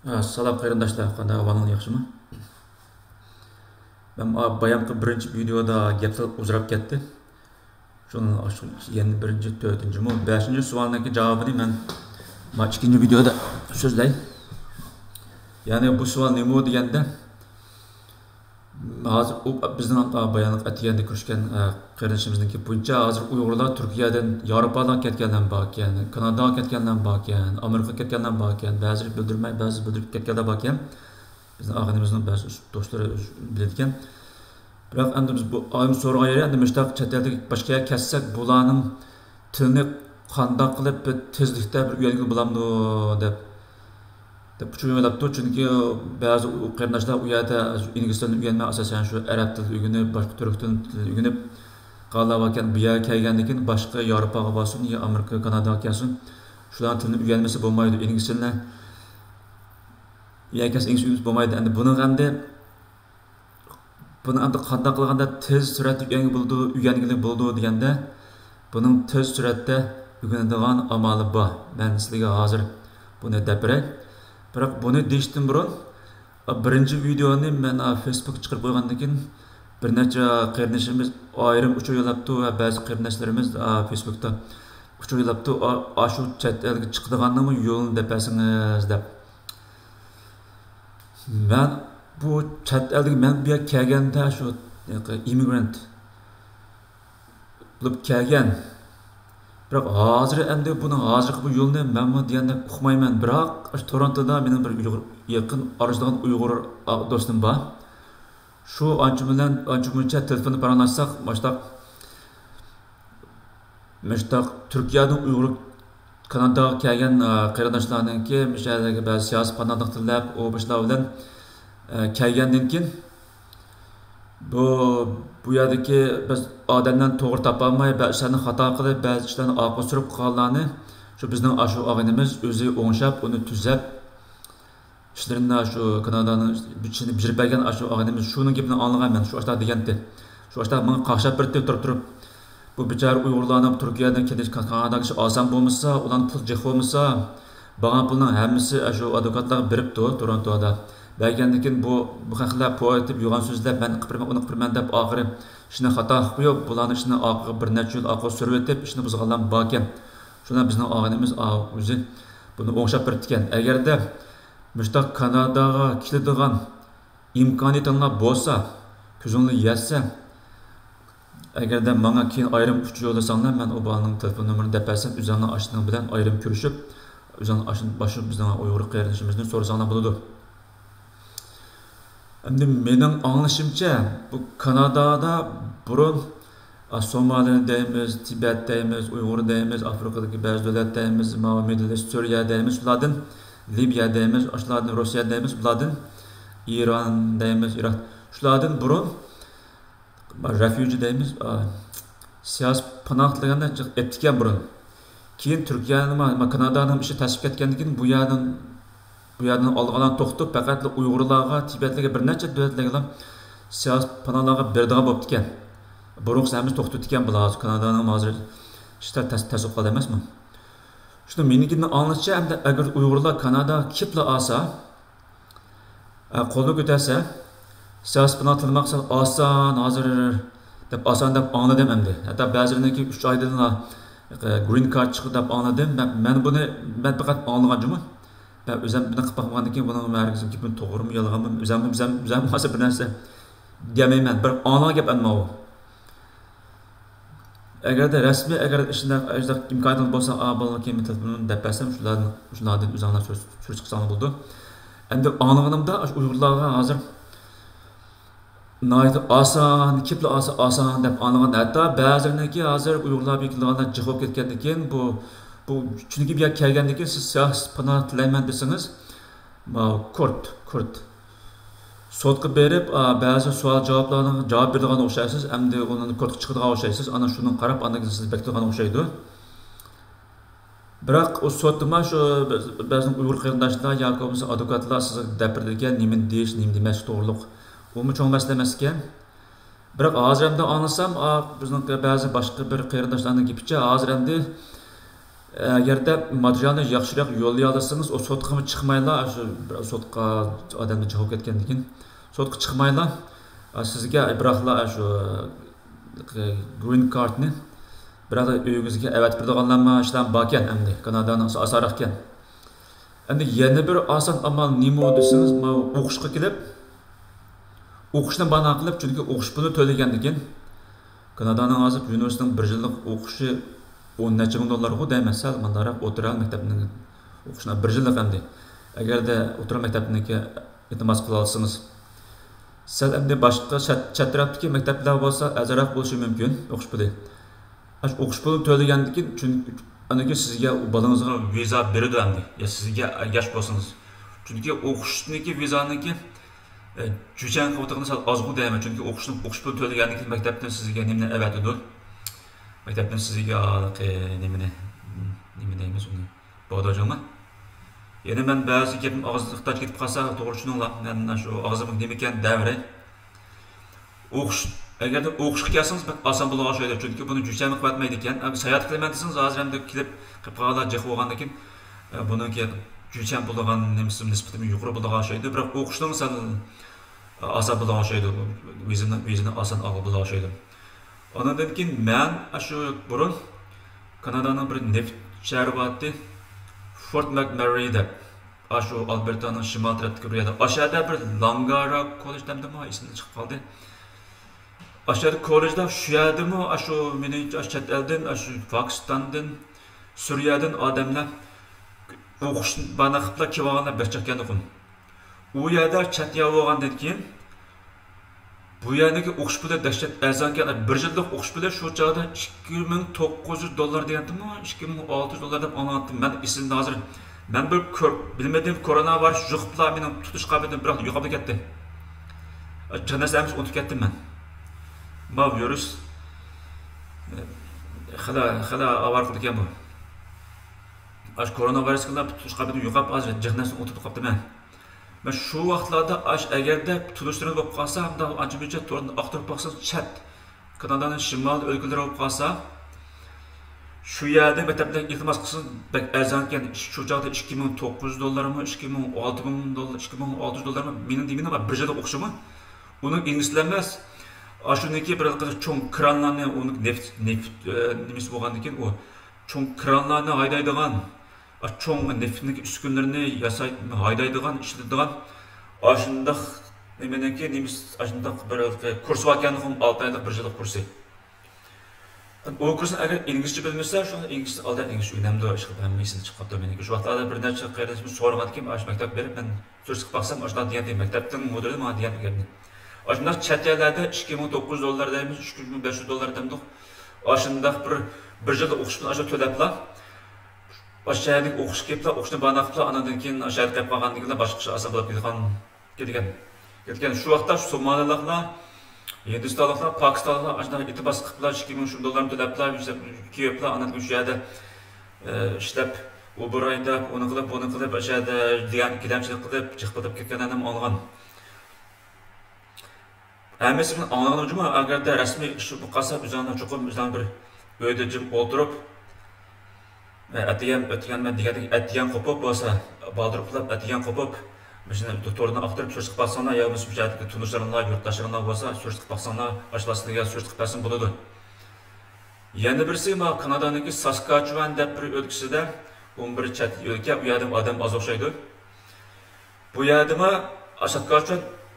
Salam qarindoshlar, qanday ahvolingiz yaxshimi? Men bayanqi birinchi videoda gaplar uzrab ketdi. Şunun yana birinchi, to'rtinchi, 5-chi savolning javobini men ikkinchi videoda so'zlay. Ya'ni bu savol nima deganda, hozir bizning bayanliq atiganda ko'rishgan qarindoshlarizningki buncha hozir Uyg'urlar Turkiyadan, Yevropadan ketganlar bor ekan, Kanadaga ketganlar bor ekan, Amerikaga ketganlar bor ekan, ba'zi bildirmay, ba'zi bildirib ketganlar bor ekan. Bizning og'inimizning ba'zi do'stlari biladi ekan. Biroq endi biz bu oyim so'ragan yeri endi mushtaq chet eldagi boshqa ketsak, bularning tilini qanday qilib tezlikda bir o'rganib bo'lamdi deb tushunmayapti. Chunki ba'zi qarindoshlar u yerda ingliz tilini o'rganmay, asosan shu arab tilini o'rganib, boshqa turk tilini o'rganib qolib ekan. Bu yerga kelgandan keyin boshqa Yevropaga bo'lsin, yo Amerika, Kanadaga kelsin, shular tilini o'rganmasa bo'lmaydi. Ingliz tilini yakas ingliz bo'lmaydi. Endi buni qanday qanday qilganda tez suratda o'rgangilik bo'ldi deganda, buning tez suratda o'rganadigan amali bor. Men sizlarga hozir buni deb beray. Biroq buni deyishdan burun birinchi videoni men Facebook chiqarib qo'ygandan keyin bir necha qarindoshimiz ayrim uchur yo'labdi va ba'zi qarindoshlarimiz Facebookda uchur yo'labdi. Shu chet elga chiqadiganmi yo'lini depasingiz deb. Men bu chet elga men bu yerga kelganda shu immigrant bo'lib kelgan. Biroq hozir endi buni hozirgi bu yo'lni men deganda uqmayman. Biroq Torontoda mening bir yaqin aralashadigan Uyg'ur do'stim bor. Shu ancha telefonda paranlashsak, mashtaq Turkiyadan Uyg'ur Kanadaga kelgan qarindoshlarningki mishalarga ba'zi siyosiy panonlik tilab, u boshlar bilan kelgandan keyin bu yerdagi biz odamdan to'g'ri topolmay, ba'zi ishlarni xato qilib, ba'zi ishlarni orqa surib qolganlarni shu bizning shu og'inimiz o'zi o'ngshab, uni tuzab, ishlarini shu Kanadaning bichini birib bergan shu og'inimiz shuning gapini anglagan men shu ashta deganda. Shu ashta men qaqshab bir turib bu bichar Uyg'urlarni Turkiyadan kelish Kanadaga oson bo'lmasa, ularning pul jiq bo'lmasa, bo'lgan pulning hammasi shu advokatlarga beribdi Torontoda. Belki keyin bu haqlar poetib yurgan so'zlar men qilib uni qilman deb oxiri ishni xato qilib qo'yib, bularni ishni oxiri bir necha yil orqa surib o'tib ishni buzganlar bor ekan. Shuna bizning og'inimiz o'zi buni o'ngshab berdi ekan. Agarda mushtaq Kanadaga keladigan imkoniyatinglar bo'lsa, ko'zingni yetsa, agarda menga keyin ayrim uch yo'lasanglar, men u bolaning telefon nomerini deb bersam, o'zinglar ashning bilan ayrim ko'rishib, o'zinglar ashni boshib bizning Uyg'ur qarindoshimizni so'rasanglar bo'ladi. Endi mening anglashimcha bu Kanadada burun Somali deymiz, Tibet deymiz, Uyg'ur deymiz, Afrikadagi ba'zi davlat deymiz, Middle East, Suriya deymiz, bulardan Libiya deymiz, shulardan Rossiya deymiz, bulardan Iran deymiz, Iroq. Shulardan burun refugee deymiz, siyosiy panoh tilaganda etgan burun. Keyin Turkiyaning, Kanadaning ishi tashib ketgandan keyin bu yerdan olgan to'xtab faqat Uyg'urlarga, Tibetlarga bir necha davlatlarga siyosiy panohlarga berdigan bo'lib ekan. Burunqi hamiz to'xtatib ekan bular Kanadaning hozir ishlar tasdiq qildi emasmi? Shuni menikini anglashcha, hamda agar Uyg'urlar Kanadaga kelib olsa, qo'lni ko'tarsa, siyosiy panoh tilmoqsa oson, hozir deb oson deb angladim endi. Hatto ba'zilarniki 3 oydan green card chiqdi deb angladim. Men buni faqat anglaganman. Ben özüm bunu kapatmadan ki bunun merkezim ki bunu doğru mu yalğan mı? Özüm nasıl bir narsa diyemeyim ben. Bir ana gap anma o. Eğer de resmi, eğer işinde imkanı olsa, bana kimi telefonunu depersem şunlardan üzerine söz çıksanı buldu. Endi anlığımda Uygurlarga hazır nayet asan, kiple asan dep anlığın. Hatta bazılarındaki hazır Uygurlar bekliyorlar cihok etkendikken bu çünkü bir yer kelgandaki siz siyasi panoh tilayman deseniz, Kurt sotqa berib, ba'zi savol javoblarni javob beradigan o'xshaysiz, endi uni Kurtga chiqadigan o'xshaysiz, ana shuni qarab, anaga siz bektirgan o'xshaydi. Biroq u sotma shu ba'zi Uyg'ur qarindoshlar yoki bo'lmasa advokatlar sizga gapiradigan nima deyish, nima demash to'g'riliq. Umi cho'ng masala emas ekan. Biroq hozir endi anglasam, bizning ba'zi boshqa bir qarindoshlarning gapicha hozir endi Agarda materialni yaxshiroq yo'llay olsangiz, o sotqimi chiqmaylar, shu sotqa odamga javob ketgandan keyin sotqa chiqmaylar. Sizga biroqlar shu green cardni biroq uyingizga avat beradiganlarma ishlar bor ekan endi Kanadaning asorat ekan. Endi yana bir oson amal nima desangiz, o'qishga kelib o'qishni bana qilib, chunki o'qish puli to'lagandan keyin Kanadaning hozir universitetining 1 yillik o'qishi 10 necha ming dollarga deyman, sal mandaroq o'tiral maktabning o'qishini 1 yillik endi. Agarda o'tiral maktabniki iltimos qila olsangiz, sal endi boshqa chet tarafdagi maktablar bo'lsa, azroq bo'lishi mumkin o'qish puli. O'qish puli to'lagandan keyin chunki anaki sizga balangizga viza beradi endi. Ya sizga yosh bo'lsangiz. Chunki o'qishniki vizaniki juchan qilib sal ozg'u deyman, chunki o'qish puli to'lagandan keyin maktabdan sizga nimani avatadi. Maktabdan sizga nima deymiz uni? Bo'dajoma. Yana men ba'zi gapim og'izliqdan ketib qolsa, to'g'ri tushuninglar. Men shu og'zimga nima ekan davri. Agarda o'qishga kelsangiz, bak oson bo'la oladi, chunki buni juchan qilmaydi ekan. Sayohat qilaman desangiz, hozir ham kelib qolganlar jiq bo'lgandan keyin buniki juchan bo'lgan nimasi nisbatan yuqori bo'la oladi, biroq o'qishning sal oson bo'la oladi. Vizini oson olib bo'la oladi. Ondan keyin men shu burun Kanadaning bir neft sharvati Fort McMurray deb shu Albertaning shimol tarafidagi joyda aşağıda bir Langara kollej demdimi, ismi chiqib qoldi. Aşağıda kollejda shu yerdami, shu mening chet eldan, shu Pokistondan, Suriyadan odamlar o'qishni bana qilib kelganlar bechakkandim. U yerda chet el bo'lgandan keyin bu yerdagi o'qish puli dahshat arzonkan, 1 yillik o'qish puli shu chog'da $2,900 degandimi, $2,600 deb anlatdim. Men esimda hozir men bir bilmadim koronavirus yuqiblar mening tutish qobiliyatim biroq yo'qolib ketdi. Janasamiz o'tib ketdim men. Bu virus xala avar qildi ekan bu. Koronavirus bilan tutish qobiliyatim yo'qolib hozir jannatni o'tib qoldim men. Ben şu vaqtlarda agarda tutuşturib bo'lib qolsa, hamda ancha-muncha to'rni aqtirib boqsangiz, chat Kanadaning shimol o'lkalari bo'lib qolsa, shu yerda maktabdan iltimos qilsangiz, bak arzonkan shu joyda $2,900mi, $2,600 mening deganim 1 yil o'qishimi, uni inglizlar emas, shuniki bir cho'ng kranlarni, uni neft nimasi bo'lgandan keyin u cho'ng kranlarni haydaydigan çoğun neftindeki üskünlerini haydaydigan, işletidigan aşındaq nemeneki nemiz aşındaq bir kurs vakanlığım 6 aylık 1 yıllık kursu. O kursun eğer İngilizce bilmese, şu anda İngilizce aldan İngilizce önemli o işi bilmeyesini çıkıp da meniki. Şu vaxtlarda bir neçe kardeşimiz sormadı ki, aş mektep verip ben söz çıkıp baksam aşından diyen mektepten modeli mi diyen bir geldi. Aşındaq chat yerlerde $2,900 deyimiz, $3,500 demdik. Aşındaq bir yıllık okuşun aşağı tölepler. Aşağıdaki o'qish keliblar, o'qishni bana qilib, anadan keyin aşağıda qilib qolganligida boshqa asab bo'lib ketgan. Shu vaqtda shu Somaliliklar, Hindistonliklar, Pokistonliklar aşağıda iltimos qiliblar, $2,000 to'lablar, keliblar, anadan shu yerda ishlab, u bir oyda uni qilib, buni qilib, aşağıda degan ikkilamchilik qilib, chiqib ketganlarni olgan. Hammasini olgan uchun agarda rasmiy ish bu qilsa, o'zini chuqur o'zini bir uyda jim o'tirib Atiyan ben degandek atiyan qo'pib bo'lsa, baldir qilib atiyan qo'pib, mashina doktorni aqtirib so'rishib qolsanglar, yo biz hujjatga tunushlaringlar, yurtdoshlaringlar bo'lsa, so'rishib qolsanglar, ashlasizlarga so'rishib qolsin bo'ladi. Yana birisi Kanadaniki Saskatchewan deb bir o'lkasida 11 chet o'lka, u yerda odam oz o'xshaydi. Bu yerda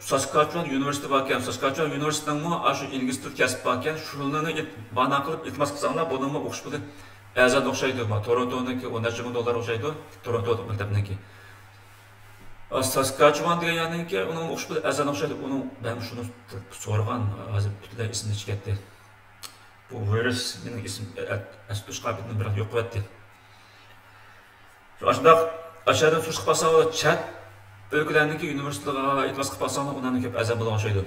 Saskatchewan universiteti bor ekan, Saskatchewan universitetining shu ingliz til kasb bor ekan, shuni bana qilib iltimos qilsanglar, buningni o'qish puli azad o'xshaydi. Torontoniki $10,000 o'xshaydi, Toronto maktabiniki. Saskatchewan deganiki, uning o'qish puli azad o'xshaydi. Uni men shuni so'ragan, hozir butunlay esimdan chiqdi. Bu virus mening ism aslish qobiliyatini biroq yo'q qildi. Shundaq aşağıdan sush qilsa, chat o'lkalarniki universitetlarga iltimos qilsa, ularning ko'p azad bo'la o'xshaydi.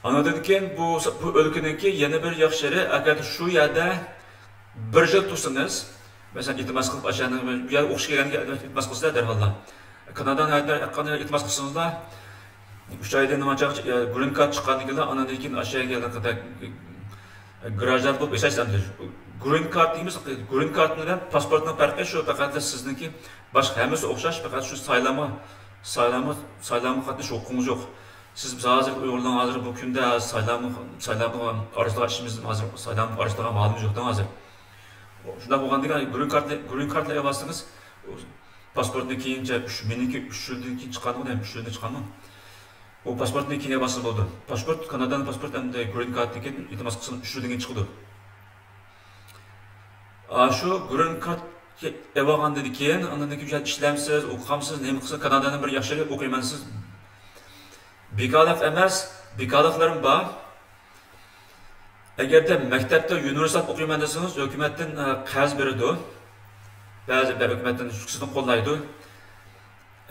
Anadan keyin bu o'lkaniki yana bir yaxshiri, agar shu yerda 1 yil tursangiz, masalan iltimos qilib aşağıdan bu yerga o'qish kelganga iltimos qilsa darholda. Kanadan qanday iltimos qilsangizlar, 3 oyda nimacha green card chiqqanligida anadan keyin aşağıga kelganda grajdan bo'lib yashashdan green card deymiz. Green card bilan pasportning farqi shu, faqat sizniki boshqa hammasi o'xshash, faqat shu saylama qatnash huquqingiz yo'q. Siz hozir Uyg'urlar hozir bu kunda saylamga arashtirish ishimiz hozir saylam arashtirish ma'lum yo'qdan hozir. Shunda bo'lganda green card olsangiz pasportni keyincha meniki 3 yildan keyin chiqqanmi, 3 yildan chiqqanmi? O pasportni keyin olsa bo'ldi. Pasport Kanadaning pasporti hamda green cardni keyin iltimos qilsin 3 yildan keyin chiqdi. Şu green card evagandan keyin andan keyin ishlamsiz, o'qimsiz, nima qilsa Kanadaning bir yaxshi o'qiymansiz. Bekalaq emas, bekalaqlarim bor. Agarda maktabda universitet o'qiyman desangiz, hukumatdan qarz beradi. Ba'zi hukumatdan sizni qo'llaydi.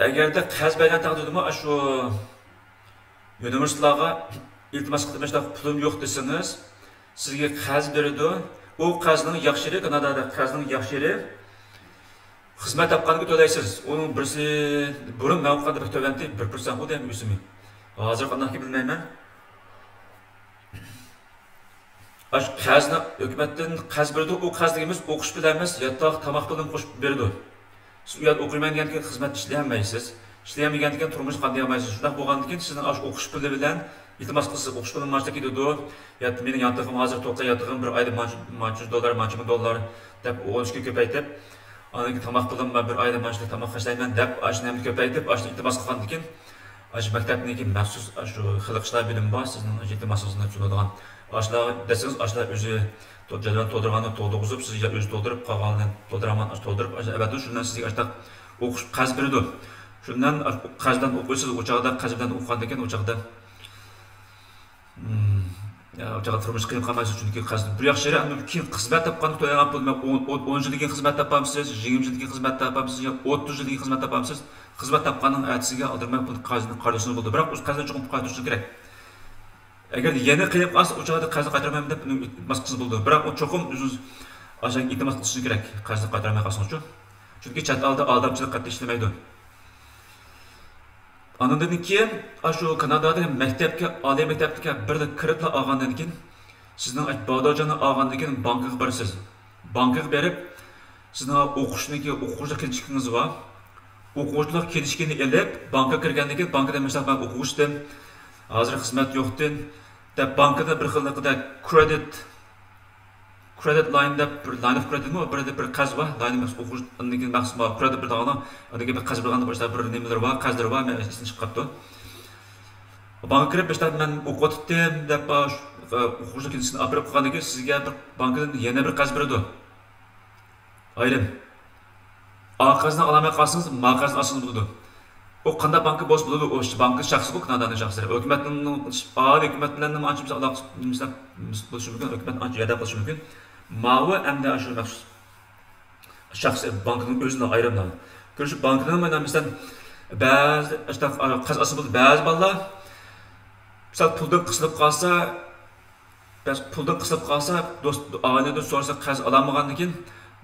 Agarda qarz bergan taqdirda shu universitetlarga iltimos qilishda pulim yo'q desangiz, sizga qarz beradi. O qarzning yaxshiri, Kanadada qarzning yaxshiri xizmat topganiga to'laysiz. Uning birisi burun mavqada bir to'lanti 1% bu ham o'simi. Hozir qanday bilmayman. Ash qazni hukumatdan qarz berdi, o qarzligimiz o'qish bilan emas, yotoq tomoq bilan qo'shib berdi. Siz u yerda o'qimayotgan keyin xizmat ishlayolmaysiz. Ishlayolmagan keyin turmush qanday olmaysiz. Shunday bo'lgandan keyin sizning ash o'qish puli bilan iltimos qilsa o'qish bilan mashta ketadi. Yoki mening yantig'im hozir to'qayotgan bir oyda $100 deb o'qishga ko'paytib, aniq tomoq bilan bir oyda mashta tomoq qashlayman deb ashnamni ko'paytib, ashni iltimos qilgandan keyin ash maktabniki maxsus shu xilq ishlar bilimi bor, sizning iltimosingizni tushunadigan. Ashlar desangiz, ashlar o'zi jadval to'ldirganini to'ldirib, siz o'zi to'ldirib qolganini to'ldiraman, to'ldirib, albatta shundan sizga ashta o'qish qarz beradi. Shundan qarzdan o'qiysiz, o'chaqda qarzdan o'qigandan keyin o'chaqda o'chaqda turmush qiyin qolmaysiz, chunki qarz bir yaxshi keyin xizmat topganni to'lagan pul 10 yildan keyin xizmat topamsiz, 20 yildan keyin xizmat topamsiz, 30 yildan keyin xizmat topamsiz. Xizmat topganning ertasiga aldirmay pul qarzni qarzini bo'ldi. Biroq o'z qarzini cho'qib qaytarish kerak. Agar yana qilib qolsa, o'chaqda qarzni qaytarmayman deb masqisi bo'ldi. Biroq o cho'qim o'zingiz aşağı iltimos qilish kerak, qarzni qaytarmay qolsangiz uchun. Chunki chet elda aldamchilik qattiq ishlamaydi. Andan keyin shu Kanadada maktabga, oliy maktabga birga kirib olgandan keyin sizning bog'dojani olgandan keyin bankaga borasiz. Bankaga berib, sizning o'quvchilik kelishkingiz bor. O'quvchilik kelishkini elib, bankaga kirgandan keyin bankada masalan men o'quvchidim, hozir xizmat yo'qdim deb bankada bir xilda credit line deb line of credit bir qarz bor, line of o'quvchilik maxsus credit bir dag'ana, adagi bir qarz bo'lganda boshqa bir nimalar bor, qarzlar bor, men esdan chiqib qoldi. Banka kirib işte men o'qitdim deb o'quvchilik kelishini olib qo'ygandan keyin sizga bir bankadan yana bir qarz beradi. Ayrim Aqazını alamay qalsangiz, maqazni olsangiz bo'ladi. O qanday banka bo'lsa bo'ladi, o banka shaxsi bu Kanadaning shaxslari. Hukumatning oliy hukumat bilan nima ancha aloqa bo'lishi mumkin, hukumat ancha yordam qilishi mumkin. Ma'vi hamda shu maxsus shaxsi bankning o'zining ayrimlari. Ko'rish bankning mana masalan ba'zi qarz olsa bo'ladi, ba'zi bolalar misol puldan qisilib qolsa, do'st oiladan so'rasa qarz ololmagandan keyin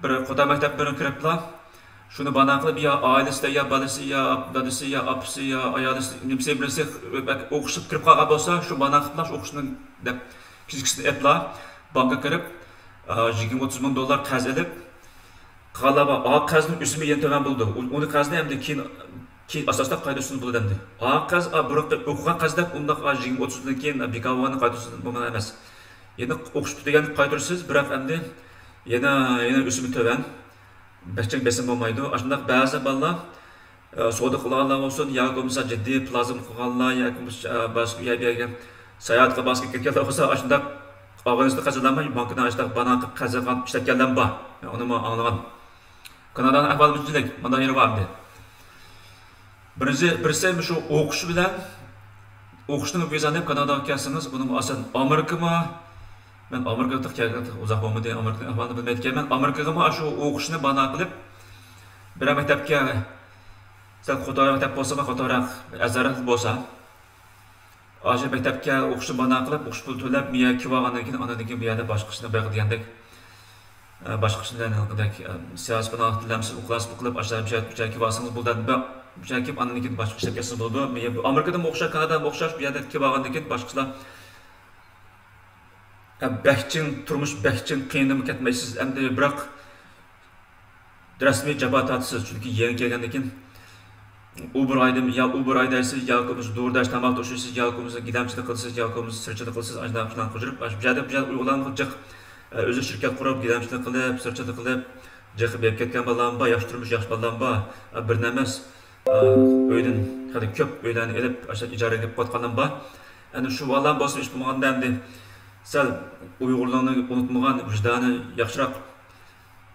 bir Xudo maktab bilan kiriblar. Şunu bana qilib ya ailesi ya balası ya dadisi ya apisi ya ayolisi nimse birisi o'qishib kirib qolgan bo'lsa, shu bana qilib o'qishni deb fizikasini epla banka kirib $20-30 ming qarz edib qalaba qarzning o'simi yana to'g'an bo'ldi. Uni qarzni hamda keyin asosda qaydasini bo'ldi endi. Qarz buroqda o'qigan qarzda unda 20-30 dan keyin bekavani qaydasini bo'lmay emas. Yana o'qish tugagan qaytarsiz, biroq endi yana o'simi to'g'an. Beşçek besim olmaydı. Aslında bazı balalar soda qilganlar olsun, yoki bo'lmasa jiddiy plazm qilganlar, yoki boshqa yerga sayohatga boshqa ketganlar olsa, aslında Afg'onistonda qarzlanmay bankdan ashta bank qarzgan ishlatganlar bor. Uni men anglagan. Kanadaning ahvoli bunchalik, mana yeri bor edi. Birisi shu o'qish bilan o'qishni vizani Kanadaga kelsangiz, buni asan Amerikami ben Amerika'da kelgan uzoq bo'lmadi, Amerika'ning ahvolini bilmayotganman. Amerikaga shu o'qishni bana qilib bir maktabga sal Xitoy maktab bo'lsa, Xitoyroq azarat bo'lsa, o'sha maktabga o'qishni bana qilib, o'qish pul to'lab, miya kivagandan keyin onadan keyin bu yerda boshqa ishni bayq degandek boshqa ishlarni siyosiy bilan tilamsiz o'qlas qilib, ashar kivasangiz bo'ladi. Bu yerga onadan keyin boshqa ishlar kelsa bo'ladi. Amerikada o'xshash, Kanadada o'xshash, bu yerda kivagandan keyin boshqa ishlar Bəkçin, turmuş bəkçin qiyindim ketməysiz, əmdə bırak rəsmi cəba tatısız, çünki yeni gelgəndəkin Uber aydım, ya Uber aydaysiz, ya komuz doğrudaş tamaq toşuysiz, ya komuz gidəmçilik qılsız, ya komuz sırçılık qılsız, ajdan filan qıcırıb, bir yerde uygulanıq cıq, özü şirket qurub, gidəmçilik qılıb, sırçılık qılıb, cıq beyip ketken balan ba, yaş turmuş yaş balan ba, bir nəməz, öydün, hadi köp öylərini elib, icara edib qotqanan ba, yani şu balan bolsun iş bulmağanda əmdi, sal Uygurluğunu unutmağan, vicdanı yaxşıraq,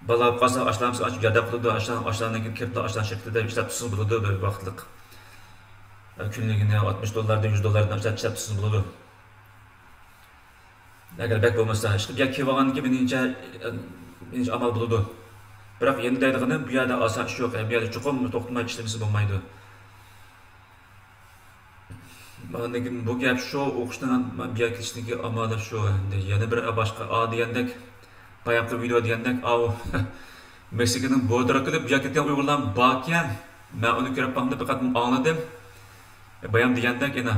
bala qalsa aşlarımız açıb yerdə qılıdı, aşlarından kirpli aşlar şirkətdə işləb tutsun buludu bir vaxtlıq. Günlüğünə $60, $100 işləb tutsun buludu. Əgər bək olmasa, işqib ya kevağan ki, menince amal buludu. Bırak yeni daydıqının bu yerdə asan iş yox, bu yerdə çoxum toxtunma işlemisi bulmaydı. Bu gap şu, oquşdan bir yer keçdiki amalı şu, yeni bir başqa A deyəndək, bayaqlı video deyəndək, Meksika'nın bordara qılıb, bir yer ketken Uygurlarım bakən, mən onu görüb baxımda bir qatım anladım. Bayam deyəndək,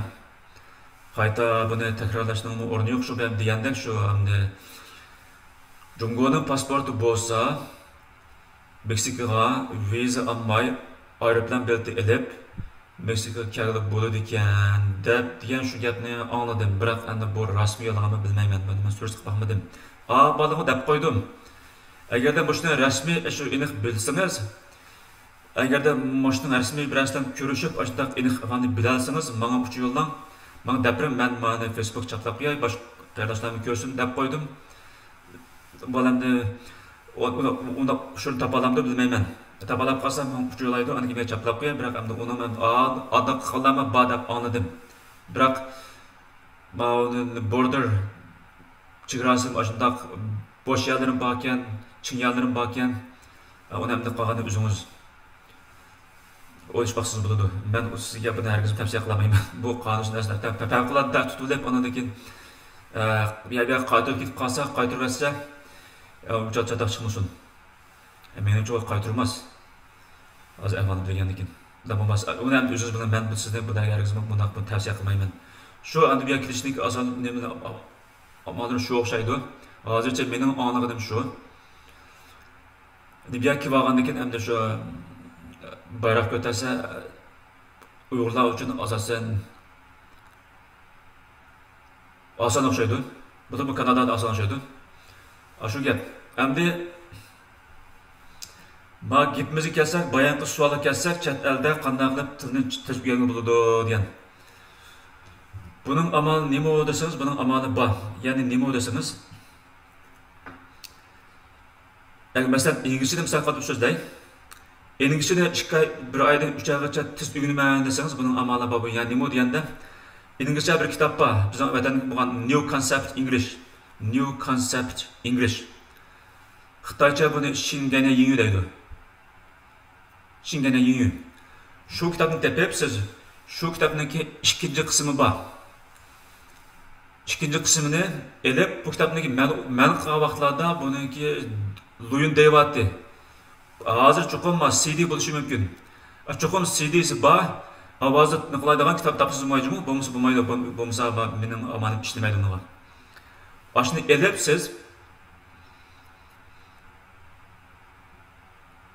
qayta bunu təkrarlaşdığının ornu yox, şu bayam deyəndək, şu, Cungo'nun pasportu bolsa, Meksika'ga viza almay, aeroplan bileti elib, Meksika kərlik buludu ekan, degan şu gapni anladım. Biroq endi bu rasmiy yalanmi bilmayman. Men surishtirib baxmadim. Balığımı deb qo'ydim. Agarda buni rasmiy shu aniq bilsangiz, agarda buni rasmiy bilan ko'rishib, ashunday aniq qilganini bilsangiz, menga uch yo'ldan, men daprim, men mana Facebook chaplab qo'yay, boshqa qardoshlarni ko'rsin deb qo'ydim. Bolamni unda shuni topalamni bilmayman. Tabalab qalsam, uch yo'laydi, aniq men chaplab qo'yay, biroq endi uni men adab qilama ba deb anladim. Biroq border chegarasım ashunday bo'sh yerlarim bor ekan, chin yerlarim bor ekan, uni endi qolganini o'zingiz o'ylashmoqsiz bo'ladi. Men sizga buni hargiz tavsiya qilmayman. Bu qonun narsalar favqulodda tutilib, undan keyin bir yerga qaytarib ketib qolsa, qaytarib bersa, uchoq chiqmasin. Menimcha u qaytarmas. Hozir ahvolim degandan keyin. Bo'lmasa, uni ham o'zingiz bilan men sizga buni hargiz buni tavsiya qilmayman. Shu endi bu yerga kelishlik oson nima amalım şu oxşaydı. Hazırca benim anladığım şu. Bir yerki varandaki hem de şu bayrak götürse Uygurlar için asan oxşaydı. Bu da bu Kanada'da asan oxşaydı. Şu gap. Hem de gitmemizi kelsek, bayanqı sualı kelsek, chet elde qanday qilib tilni tezgirga bo'ladi degan. Bunun amalı nima deseniz, bunun amalı bor. Yani nima deseniz, mesela İngilizce'de misal qilib so'zlay, İngilizce'de 2 ay, 1 aydan 3 aygacha tiz o'rganaman deseniz, bunun amalı bor. Yani nima deganda, İngilizce bir kitap bor. Bizning vatanda bo'lgan New Concept English. New Concept English. Xitoycha buni Shingana Yingyu deydi. Shingana Yingyu. Shu kitobni tepib siz, shu kitobning ikkinchi qismi bor. İkinci kısmını elib, bu kitabdaki mən qılğan vaxtlarda bununki luyun deyvatdı. Hazır çoxum CD buluşu mümkün. Çoxum CD'si var, avazı nıqılaydıgan kitap tapsız olmaydı mı? Bulmusu bulmaydı, bulmusa benim amanım işlemeydi onu var. Şimdi elib siz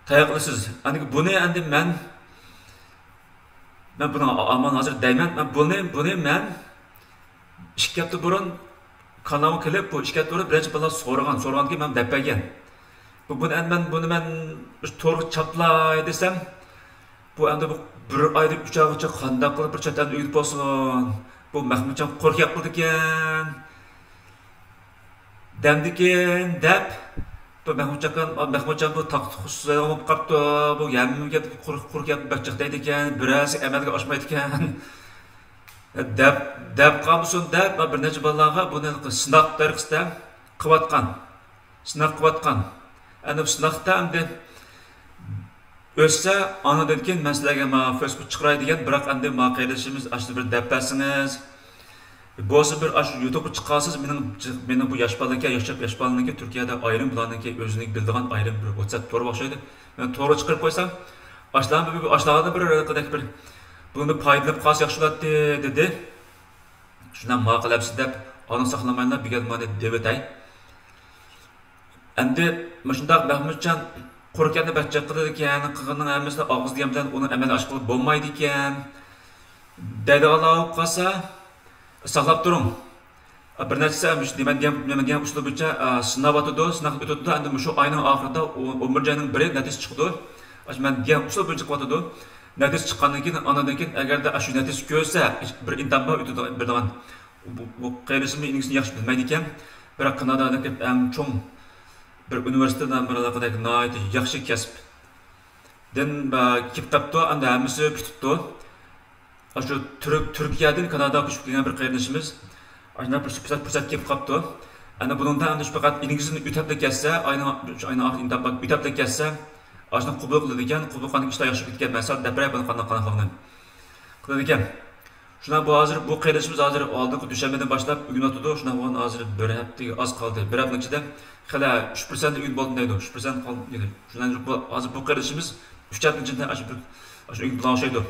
tayaqlısız. Bunu endi mən buna aman hazır deymen, bunu mən 2 hafta burun kanalga kelib, bu 2 hafta burun birinchi bala so'ragan ki men deb bergan. Buni men to'g'ri chaplay desam, bu endi bu 1 oyda 3 oygacha qanday qilib bir chetdan uyib bo'lsin. Bu Mahmudjon qo'rqyap qildi ekan. Damdikin deb bu Mahmudjon bu taqxussizlar olib qapti. Bu yamga qo'rqyap bachaqdaydi ekan, biroz amalga oshmaydi ekan. Deb qamsun deb bir necha balalarga buni sinoq tariqasida qilayotgan. Sinoq qilayotgan. Ana bu sinoqda endi o'ssa anadan keyin men sizlarga Facebook chiqaray degan, biroq endi maqaydashimiz ashli bir deb bersangiz, bo'lsa bir YouTube chiqasiz, mening bu yosh balaga, yosh balalarga Turkiyada ayrim bularniki o'zining bildigan ayrim bir WhatsApp to'g'ri o'xshaydi. Men to'g'ri chiqarib qo'ysam, ashlarga bir buni foydalanib qolsa yaxshi bo'ladi dedi. Shundan ma'qulabsiz deb Onu saqlamaylar bilganmani deb o'tay. Endi shundaq Mahmudjon qo'rqanni bachcha qiladi ekan, qilganning hammasini og'iz degan bilan uni amalga oshirib bo'lmaydi ekan. Deydiganlar qolsa saqlab turing. Bir neçə nima degan usul bo'yicha sinab o'tadi, sinab o'tadi. Endi shu oyning oxirida 11-ning biri natija chiqdi. Men degan usul bo'yicha qotadi. Natija chiqqandan keyin anadan keyin agarda shu natija ko'rsa, bir intamba o'tadi birdan. Bu qayrisini ingisini yaxshi bilmaydi ekan. Biroq Kanadadagi eng cho'ng bir universitetdan bir aloqadagi nihoyat yaxshi kasb. Den kitobda endi hammasi bitibdi. Shu Turkiyadan Kanadaga ko'chib kelgan bir qarindoshimiz ayna bir fursat kelib qolibdi. Ana bundan endi faqat inglizini o'tab ketsa, ayna intamba o'tab ketsa, ashuni qabul qiladi ekan, qabul qilgan ishlar yaxshi ketgan. Masalan, dabray buni qanday qiladi ekan. Shuna bu hozir bu qarindoshimiz hozir oldingi dushanbadan boshlab uyg'on o'tdi. Shuna bo'lgan hozir bir haftaga oz qoldi. Bir haftaning ichida hali 3% uyg'on bo'ldi deydi. 3% qoldi deydi. Shundan hozir bu qarindoshimiz 3 haftaning ichida shu uyg'on bilan o'xshaydi.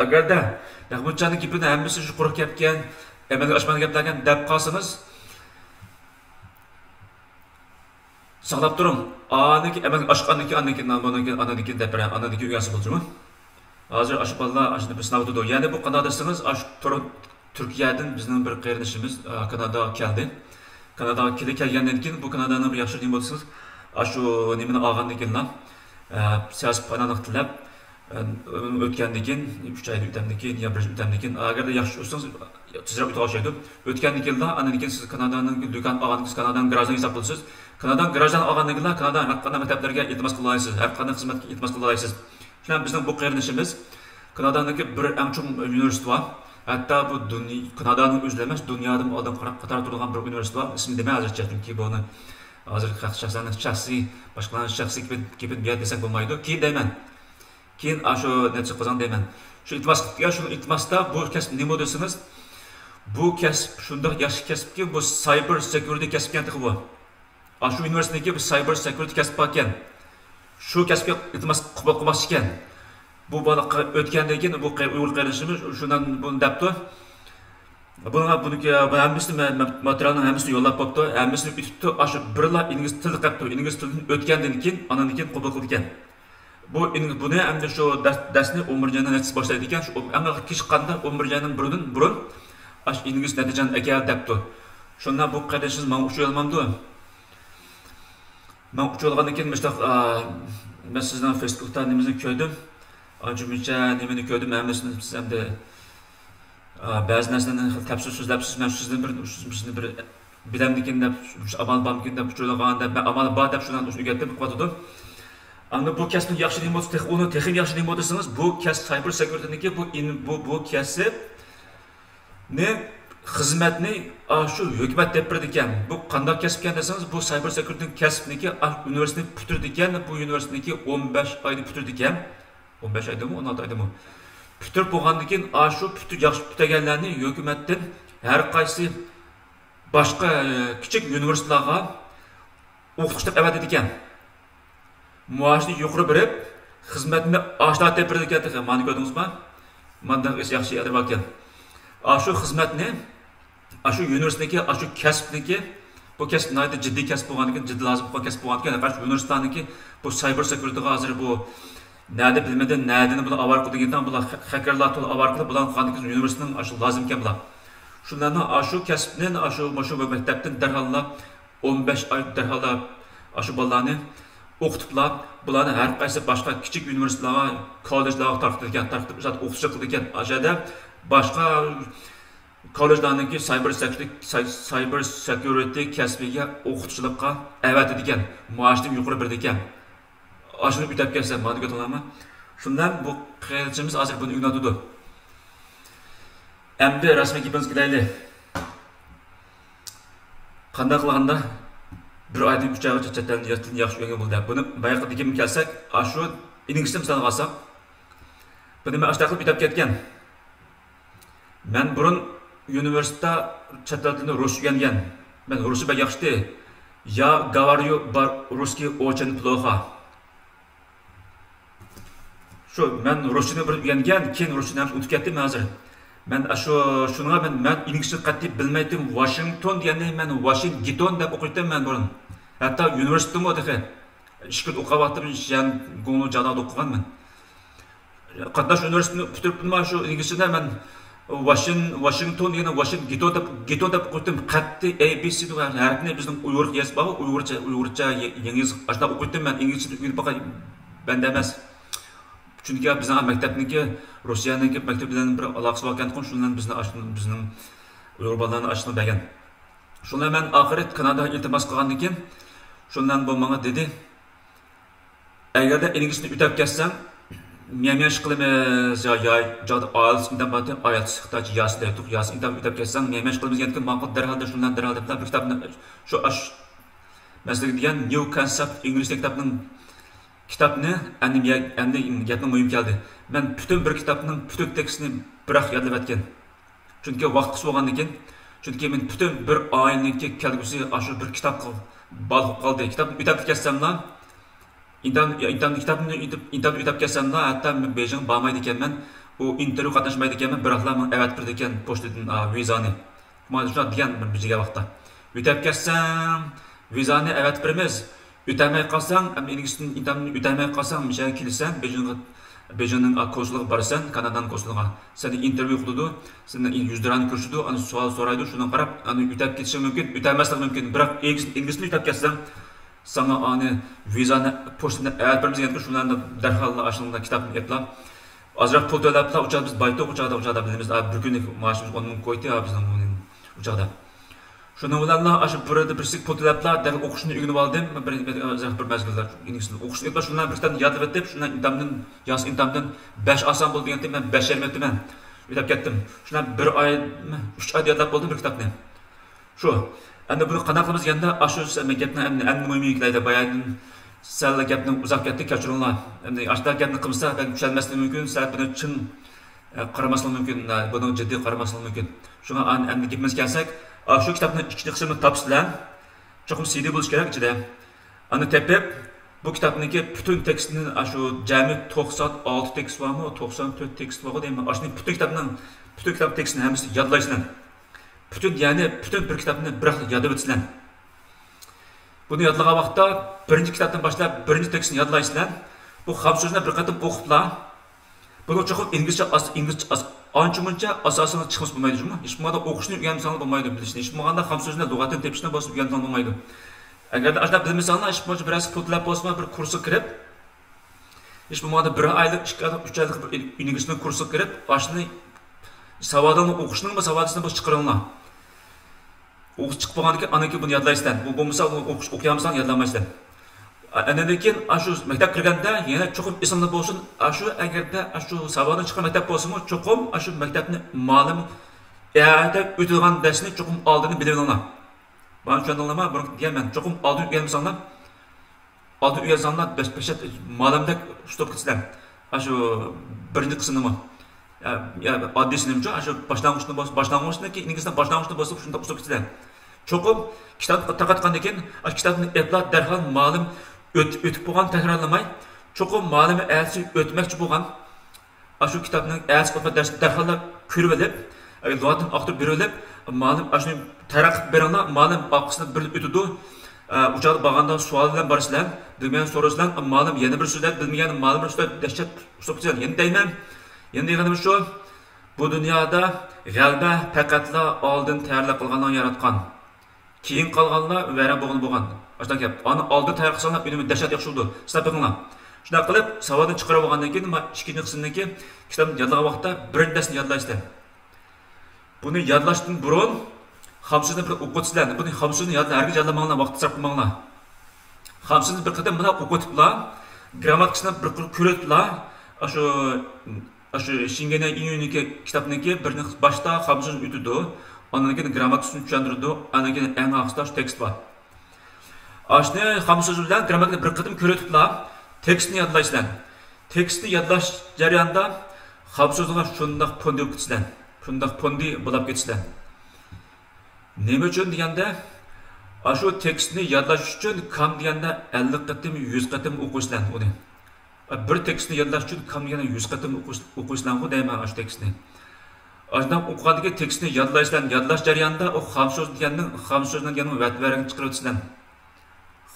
Agarda Mahmudjonning gapini hammasi shu quruq gapgan, amalga oshmagan gaplargan deb qolsangiz, saqlab turing. Aniki amalga oshqanniki, aniki uyasi bo'lsin. Hozir ash bolalar ashni bir sinab o'tdi. Ya'ni bu Kanadasangiz, Turkiyadan bizning bir qarindoshimiz Kanadaga keldi. Kanadaga kelgandan keyin bu Kanadaning bir yaxshi nima bo'lsangiz, shu nimani olgandan keyin siyosiy panohlik tilab o'tgandan keyin 3 oy o'tgandan keyin yo 1 yil o'tgandan keyin agarda yaxshi o'tsangiz tezroq o'ta olishadi. O'tgandan keyin andan keyin siz Kanadaning do'kon olganingiz Kanadaning grajdan hisob bo'lasiz. Kanadaning grajdan olgandan keyin Kanadaning har qanday maktablarga iltimos qila olasiz, har qanday xizmatga iltimos qila olasiz. Shundan bizning bu qarindoshimiz Kanadadagi bir eng chong universitet bor. Hatto bu Kanadaning o'zida emas, dunyoda oldin qator turgan bir universitet bor. Ismi demay hozircha, chunki buni hozir shaxsiy boshqalarning shaxsiy kelib berib desak bo'lmaydi. Keyin deyman. Keyin shu natija qozon deyman. Shu iltimosda bu kasb nima desangiz, bu kasb shunday yaxshi kasbki, bu cyber security kasbga tiqib bu. Shu universitetdagi bir cyber security kasb bor ekan. Shu kasbga iltimos qilmoqchi ekan. Bu bola o'tgandan keyin bu Uyg'ur qarindoshimiz shundan buni debdi. Buniki hammasini materialning hammasini yo'llab qo'yibdi, hammasini bitibdi. Shu birla ingliz tili qilibdi. Ingliz tilidan o'tgandan keyin andan keyin qabul qildi ekan. Buni endi shu darsni 11-dan natija boshlaydi ekan. Shu eng kichik qanda 11-dan burun ingliz natijani aka debdi. Shundan bu qarindoshimiz men ucha olmamdi. Men ucha olgandan keyin men sizning Facebook'ta nimani ko'rdim. Anjumcha nimani ko'rdim, hammasini siz endi ba'zi narsalarni tafsir so'zlabsiz. Men sizni bir bilamdikin deb, amal bormikin deb uchaolganda, men amal bor deb shundan o'rgatib qo'ydim. Endi bu kasbning yaxshi nima bo'lsa, uni texnik yaxshi nima desangiz, bu kasb cyber security'niki bu kasbni xizmatni shu hukumat deb berdi ekan. Bu qanday kasb ekan desangiz, bu cyber security kasbniki universitet bitirdi ekan. Bu universitetniki 15 oyda bitirdi ekan. 15 oydami, 16 oydami? Bitirib bo'lgandan keyin shu yaxshi bitirganlarni hukumatdan har qaysi boshqa kichik universitetlarga o'qitishlik avat ekan. Muashni yuqori berib, xizmatni oshlatib berdi ekan. Mana ko'rdingizmi? Manda yaxshi adir ekan. Shu xizmatni shu universitetniki, shu kasbniki, bu kasb nihoyat jiddiy kasb bo'lgandan keyin, jiddiy lozim bo'lgan kasb bo'lgandan keyin, faqat universitetniki bu cyber security'ga hozir bu nada bilmadan nadini bular avar qilgandan bular hackerlar to'la avar qilib bular qanday universitetning shu lozim ekan bular. Shundan shu kasbni shu maktabdan darhol 15 oy darhol shu bolalarni o'qitiblar, bularni har qaysi boshqa kichik universitetlarga, kollejlarga tarqatgan, o'qitish qilgan. Ajada boshqa kollejlarniki cyber security kasbiga o'qitishlikqa avat ekan, maoshni yuqori berdi ekan. Ashuni o'tab kelsa, mana ko'rdingizmi? Shundan bu qarindoshimiz hozir buni uyg'onadi. Endi rasmiy gapimiz kelayli. Qanday qilganda bir oydan 3 oygacha chetdan yaxshi o'rgangan bo'ldi. Buni bayaqi degim kelsak, shu inglizcha misol olsak, buni men ashta qilib o'tab ketgan. Men burun universitetda chet tilini rus o'rgangan. Men ruscha yaxshi. Я говорю по-русски очень плохо. Şu men Rusya'nı bir öğrengen, keyin Rusya'nı unutib ketdim hozir. Men şunga men inglizce qattiq bilmaydim. Washington deganda men Washington deb o'qiydim men burun. Hatta universitetimi o'qidim. Ishkil o'qiyaptim, jan go'ngli janoda o'qiganman. Qatnash universitetini bitiribdim shu inglizchada men Washington deganda Washington deb o'qidim. Qattiq ABC degan harfni bizning Uyg'ur yozib bor, Uyg'urcha yangiz ashna o'qidim men inglizcha o'qib baqa banda emas. Çünkü bizning maktabniki Rossiyaniki maktab bilan bir aloqasi bor ekan, shundan bizning Uyg'ur bolalarni ashna bergan. Shundan men oxirat Kanadaga iltimos qilgandan keyin shundan bu menga dedi, agarda inglizchani o'tab ketsam, men qilamiz ya jod olsimdan batın ayat xitoycha yozdi, yaz o'tab ketsam, men qilamiz degan ma'qul darhalda shundan darhalda bir kitobni shu mesela degan New Concept ingliz kitobning kitapni endi gapning muhim keldi. Men bütün bir kitapning bütün tekstini biroq yodlab etgan. Chunki vaqt qis bo'lgandan keyin, chunki men bütün bir oyninki kelgusi shu bir kitap bog'ib qoldi. Kitapni o'tab ketsamda, kitapni o'tab ketsamda, hatto men Beijing bormaydi ekanman, u intervyu qatnashmaydi ekanman, biroqlar men avat birdi ekan pochtadan vizani. Mana shuna degan bir bizga vaqtda. O'tab ketsam, vizani avat birimiz. Ötəməyə qalsan, İngilizcəni ötəməyə qalsan, məsələn, kilsən, Beijing'nin konsulluğu barsan, Kanada'nın konsulluğuna. Səni intervyu qıldı, səni 100 liranı görüşdü, onu sual soraydı, şundan qarab, onu ötəb ketişin mümkün, ötəməslik mümkün. Biroq İngilizcəni ötəb ketsən, sana onu vizanı poçtunu əvət birimiz gətirib, şundan dərhal aşılığında kitabını eplab, azraq pul töləblər, uçaq biz baytıq, uçaqda bilimiz, bir günlük maaşımız 10 min koydu, bizning uçaqda. Şunu bilanlar aşı burada birsik potlaplar da o'qishni o'rganib oldim. Bir mezgillar inglizcha o'qishni eplab shundan birdan yodlab etib, shundan imtihondan 5 oson bo'ldi degan men 5 yetdim. O'tab ketdim. Shundan 1 oy, 3 oy yodlab bo'ldim bir kitobni. Shu. Endi buni qanday qilamiz deganda, shu gapni endi muhimliklaydi. Bayaqdan sal gapni uzoq ketdi, kechiringlar. Endi ashta gapni qilsa, ben tushunmasligi mumkin, sal buni chin qaramaslik mumkin, buni jiddiy qaramaslik mumkin. Shunga endi gapimiz kelsak, şu kitabın ikinci kısmını tapsılan, çok CD buluş gerek içinde. Anı tepip, bu kitabındaki bütün tekstinin şu cami 96 tekst var mı, 94 tekst var mı değil mi? Aslında bütün kitap tekstinin hepsi yadlayışılan. Bütün bir kitabını bırak yadı bitilen. Bunu yadlağa vakta birinci kitaptan başlayıp birinci tekstini yadlayışılan. Bu ham sözüne bir katım okuupla. Bunu çok İngilizce anca asasını çıkmış bulmaydı mı? Hiç bu okuşunu uyansanız bulmaydı bilişini. Hiç bu ham sözüne lügatın tepişine basıp uyansanız bulmaydı. Eğer de aslında bilmesenler, hiç bu biraz pultlap basma bir kursu kirip, hiç bu bir aylık, 3 aylık bir İngilizce kursu kirip, aslında savadan okuşunun mu savadısını bu çıkarınlar. Okuş çıkıp ki anaki bunu yadlayısından. Bu misal okuyamazsan yadlamayısından. Anadaki şu mektep kirganda yine çok isimli olsun. Şu eğer de şu sabahdan çıkan mektep olsun mu çok şu mektepni malum eğer ötülen dersini çok aldığını bilebilirler. Ben şu anda bunu diyemem. Çok aldığını uyanmışlar. Aldığını uyanmışlar. Beşet malumda stop gitsinler. Şu birinci kısmı mı? Ya adresini mi? Şu başlangıçtaki İngilizce başlangıçta basıp şunda stop gitsinler. Çok kitap takatkandakin kitabını eplat derhal malum ötüp bo'lgan takrorlamay, cho'qim ma'lumi elsi o'tmoqchi bo'lgan shu kitobning elsi qilib darhol ko'rib olib, lug'atdan oqtirib berilib, ma'lum shuni taraqqib beringlar, ma'lum oqisini bir o'tidi. Uchoqda borganda savol bilan borsizlar, bilmagan so'rasizlar, ma'lum yana bir so'zlar, bilmagan ma'lum bir so'zlar dahshat hisoblaysiz. Endi deyman, endi deganim shu, bu dunyoda g'alaba faqatla oldin tayyorlab qilganlar yaratgan. Keyin qolganlar vayron bo'lgan. Başta gap, onu aldı tayyor qilsanlar, benim dahshat yaxshi bo'ldi. Sizlar bilinglar. Shunday qilib, savodni chiqarib olgandan keyin, ikkinchi qismdagi kitobni yodlagan vaqtda birinchi darsni yodlaysizlar. Buni yodlashdan burun xamsini bir o'qitsizlar. Buni xamsini hargiz yodlamanglar, vaqt sarf qilmanglar. Xamsini bir qadam mana o'qitiblar, grammatikasini bir ko'riblar. Shu Shingena Iyuniki kitobniki birini boshda xamsini o'tidi, ondan keyin grammatikasini tushuntirdi, ondan keyin eng oxirida tekst bor. Aşını ham so'z bilan grammatikani bir qatim ko'riblar, tekstni yodlaysizlar. Tekstni yodlash jarayonida ham so'zlar shundoq pondi o'qitsizlar. Shundoq pondi bo'lib ketsizlar. Nima uchun deganda, shu tekstni yodlash uchun kam deganda 50 qatim, 100 qatim o'qisizlar uni. Bir tekstni yodlash uchun kam deganda 100 qatim o'qisizlar deyman shu tekstni. Aşdan o'qigandagi tekstni yodlaysizlar, yodlash jarayonida o xam so'z deganning xam so'zdan yana vatvaring chiqarib o'tsizlar.